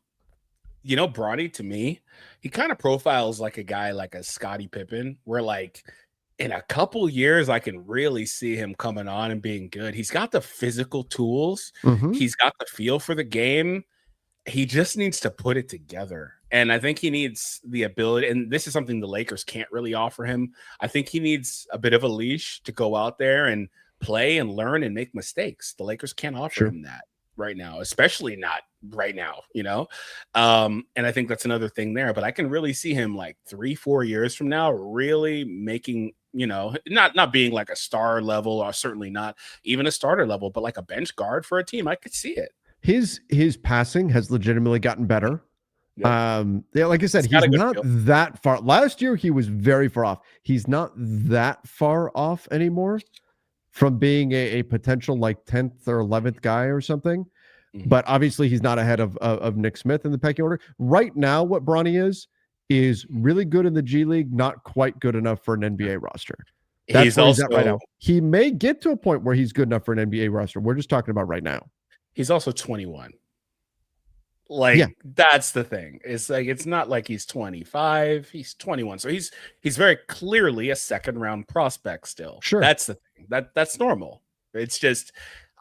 to me, he kind of profiles like a guy like a Scottie Pippen, where like in a couple years, I can really see him coming on and being good. He's got the physical tools. He's got the feel for the game. He just needs to put it together. And I think he needs the ability, and this is something the Lakers can't really offer him. I think he needs a bit of a leash to go out there and play and learn and make mistakes. The Lakers can't offer him that right now, especially not right now, and I think that's another thing there. But I can really see him like 3-4 years from now really making, not being like a star level, or certainly not even a starter level, but like a bench guard for a team. I could see it. His passing has legitimately gotten better. Yep. Like I said, he's not that far. Last year he was very far off. He's not that far off anymore from being a potential like 10th or 11th guy or something. Mm-hmm. But obviously he's not ahead of Nick Smith in the pecking order. Right now, what Bronny is really good in the G League, not quite good enough for an NBA roster. That's where he's at right now. He may get to a point where he's good enough for an NBA roster. We're just talking about right now. He's also 21. That's the thing. It's like, it's not like he's 25, he's 21. So he's very clearly a second round prospect still. Sure. That's the thing. That's normal. It's just,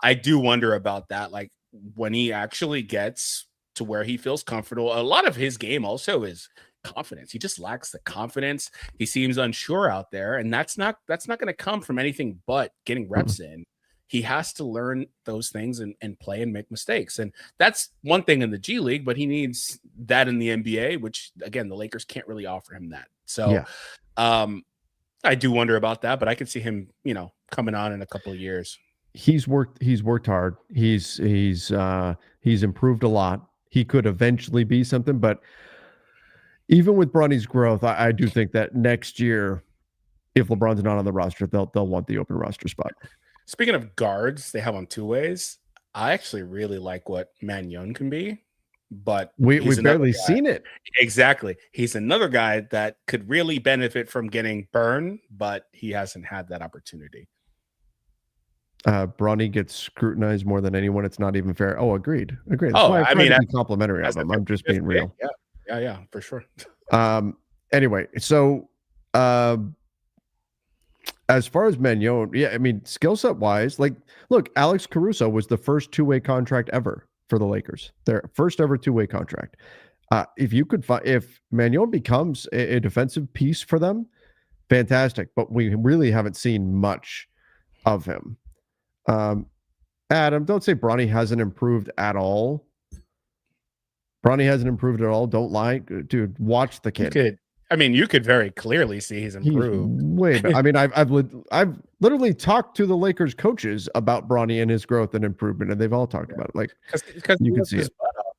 I do wonder about that. Like when he actually gets to where he feels comfortable, a lot of his game also is confidence. He just lacks the confidence. He seems unsure out there. And that's not going to come from anything but getting reps in. He has to learn those things and play and make mistakes. And that's one thing in the G League, but he needs that in the NBA, which again, the Lakers can't really offer him that. So I do wonder about that, but I could see him, coming on in a couple of years. He's worked hard. He's improved a lot. He could eventually be something, but even with Bronny's growth, I do think that next year, if LeBron's not on the roster, they'll want the open roster spot. Speaking of guards, they have on two ways. I actually really like what Mannion can be, but we've barely seen it. Exactly. He's another guy that could really benefit from getting burned, but he hasn't had that opportunity. Bronny gets scrutinized more than anyone. It's not even fair. Oh, agreed. That's why I mean, be complimentary of him. I'm just being real. Yeah, for sure. Anyway, so as far as Mannion, I mean, skill set wise, like, look, Alex Caruso was the first two-way contract ever for the Lakers. Their first ever two-way contract. If Mannion becomes a defensive piece for them, fantastic. But we really haven't seen much of him. Adam, don't say Bronny hasn't improved at all. Bronny hasn't improved at all. Don't lie, dude. Watch the kid. You could very clearly see he's improved. Way better. I mean, I've literally talked to the Lakers coaches about Bronny and his growth and improvement, and they've all talked about it. Like, because you can see it.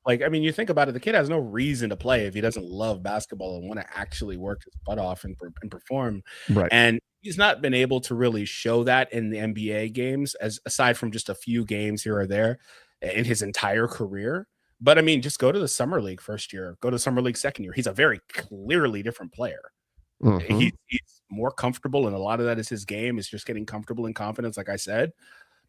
Like, I mean, you think about it, the kid has no reason to play if he doesn't love basketball and want to actually work his butt off and perform. Right. And he's not been able to really show that in the NBA games, aside from just a few games here or there in his entire career. But I mean, just go to the Summer League first year, go to Summer League second year. He's a very clearly different player. Mm-hmm. He's more comfortable, and a lot of that is his game is just getting comfortable and confidence, like I said.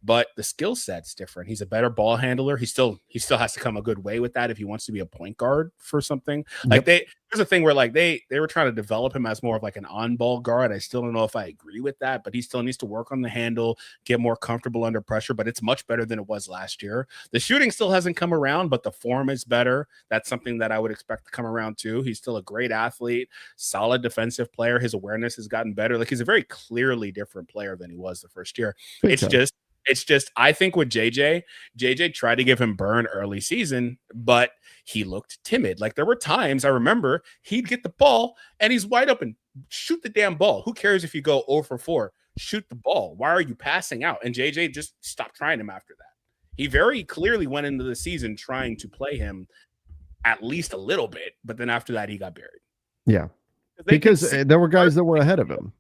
But the skill set's different. He's a better ball handler. He still has to come a good way with that if he wants to be a point guard for something. Like there's a thing where like they were trying to develop him as more of like an on-ball guard. I still don't know if I agree with that, but he still needs to work on the handle, get more comfortable under pressure. But it's much better than it was last year. The shooting still hasn't come around, but the form is better. That's something that I would expect to come around too. He's still a great athlete, solid defensive player. His awareness has gotten better. Like, he's a very clearly different player than he was the first year. It's just, I think with JJ tried to give him burn early season, but he looked timid. Like, there were times I remember he'd get the ball and he's wide open. Shoot the damn ball. Who cares if you go 0 for 4? Shoot the ball. Why are you passing out? And JJ just stopped trying him after that. He very clearly went into the season trying to play him at least a little bit, but then after that he got buried. Yeah, because there were guys that were ahead of him.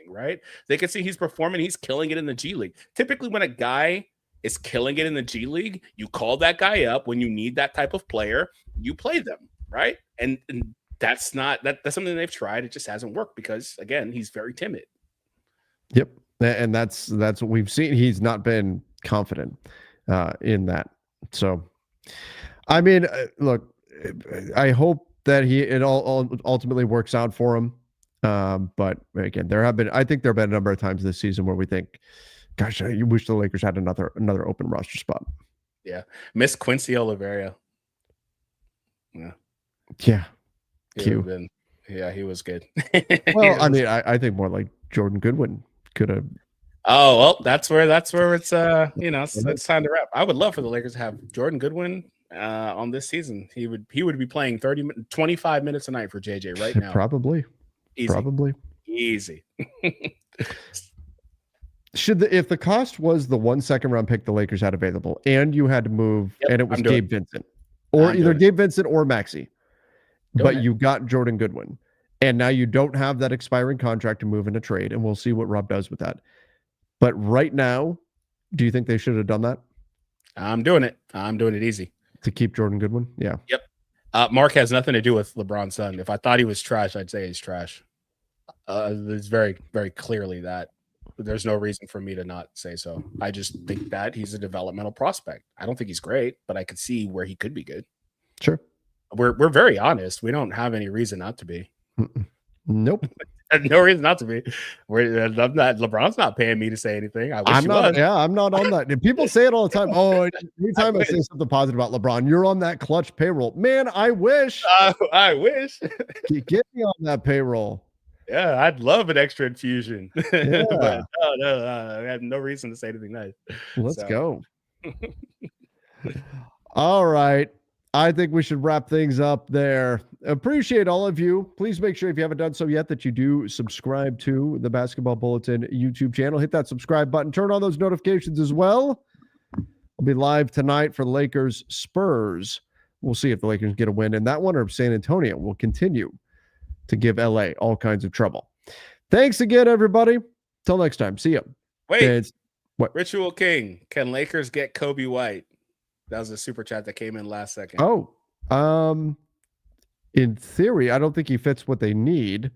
Right? They can see he's performing. He's killing it in the G League. Typically, when a guy is killing it in the G League, you call that guy up when you need that type of player. You play them, right? And that's something they've tried. It just hasn't worked because, again, he's very timid. Yep, and that's what we've seen. He's not been confident in that. So, I mean, look, I hope that it all ultimately works out for him. But again, I think there have been a number of times this season where we think, gosh, you wish the Lakers had another open roster spot. Yeah. Miss Quincy Oliveira. Yeah. Yeah. He was good. Well, I mean, I think more like Jordan Goodwin could have Oh well, that's where it's it's time to wrap. I would love for the Lakers to have Jordan Goodwin on this season. He would be playing 25 minutes a night for JJ right now. Probably. Easy. If the cost was the 1 second round pick the Lakers had available, and you had to move, and it was Gabe Vincent, or either Gabe Vincent or Maxey, but you got Jordan Goodwin, and now you don't have that expiring contract to move in a trade, and we'll see what Rob does with that. But right now, do you think they should have done that? I'm doing it. I'm doing it easy. To keep Jordan Goodwin? Yeah. Yep. Mark has nothing to do with LeBron's son. If I thought he was trash, I'd say he's trash. It's very, very clearly that there's no reason for me to not say so. I just think that he's a developmental prospect. I don't think he's great, but I could see where he could be good. Sure. We're very honest. We don't have any reason not to be. Nope. No reason not to be. LeBron's not paying me to say anything. I wish I'm not. was. Yeah, I'm not on that. And people say it all the time. Oh, anytime I say something positive about LeBron, you're on that clutch payroll. Man, I wish. I wish. Get me on that payroll. Yeah, I'd love an extra infusion. Yeah. But I have no reason to say anything nice. Let's go. All right. I think we should wrap things up there. Appreciate all of you. Please make sure, if you haven't done so yet, that you do subscribe to the Basketball Bulletin YouTube channel. Hit that subscribe button. Turn on those notifications as well. I'll be live tonight for Lakers Spurs. We'll see if the Lakers get a win in that one, or if San Antonio will continue to give LA all kinds of trouble. Thanks again, everybody. Till next time. See ya. Wait. What? Ritual King. Can Lakers get Kobe White? That was a super chat that came in last second. Oh, in theory, I don't think he fits what they need,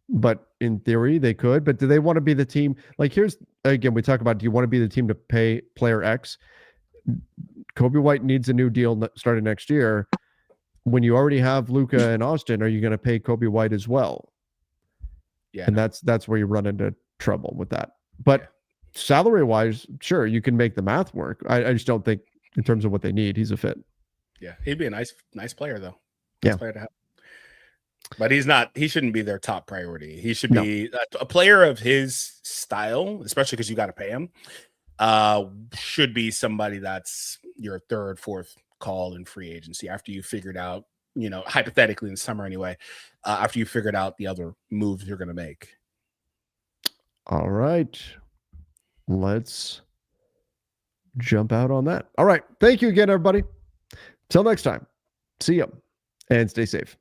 but in theory they could. But do they want to be the team? Like, here's again, we talk about, do you want to be the team to pay player X? Kobe White needs a new deal starting next year. When you already have Luka and Austin, are you going to pay Kobe White as well? Yeah, and that's where you run into trouble with that. But salary wise, sure, you can make the math work. I just don't think, in terms of what they need, he's a fit. Yeah, he'd be a nice player though. Nice player to have. But he's not. He shouldn't be their top priority. He should be a player of his style, especially because you got to pay him. Should be somebody that's your third, fourth call in free agency after you figured out, hypothetically in the summer anyway, after you figured out the other moves you're going to make. All right, let's jump out on that. All right. Thank you again, everybody. Till next time. See ya and stay safe.